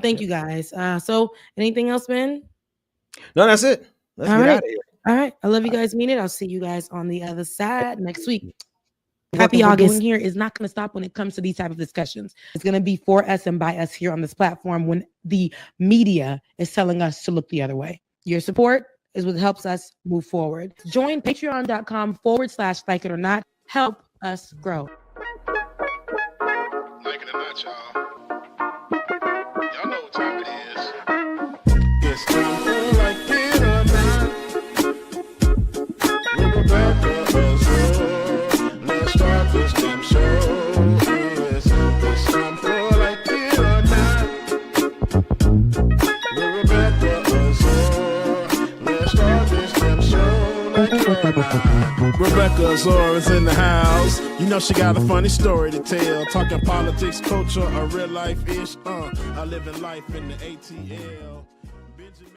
Thank you guys. So anything else, Ben? No, that's it. Let's get out of here. All right. I love you guys. Mean it. I'll see you guys on the other side next week. Happy August. Here is not going to stop when it comes to these type of discussions. It's going to be for us and by us here on this platform when the media is telling us to look the other way. Your support is what helps us move forward. Join patreon.com/like it or not. Help us grow. Like it or not, y'all. Y'all know what time it is. It's time for like it or not. We're about to Azor. Let's start this damn show. Yes, it's time for like it or not. We're about to Azor. Let's start this damn show like it or not. Rebecca Azor is in the house. You know she got a funny story to tell. Talking politics, culture, or real life ish. I live in life in the ATL.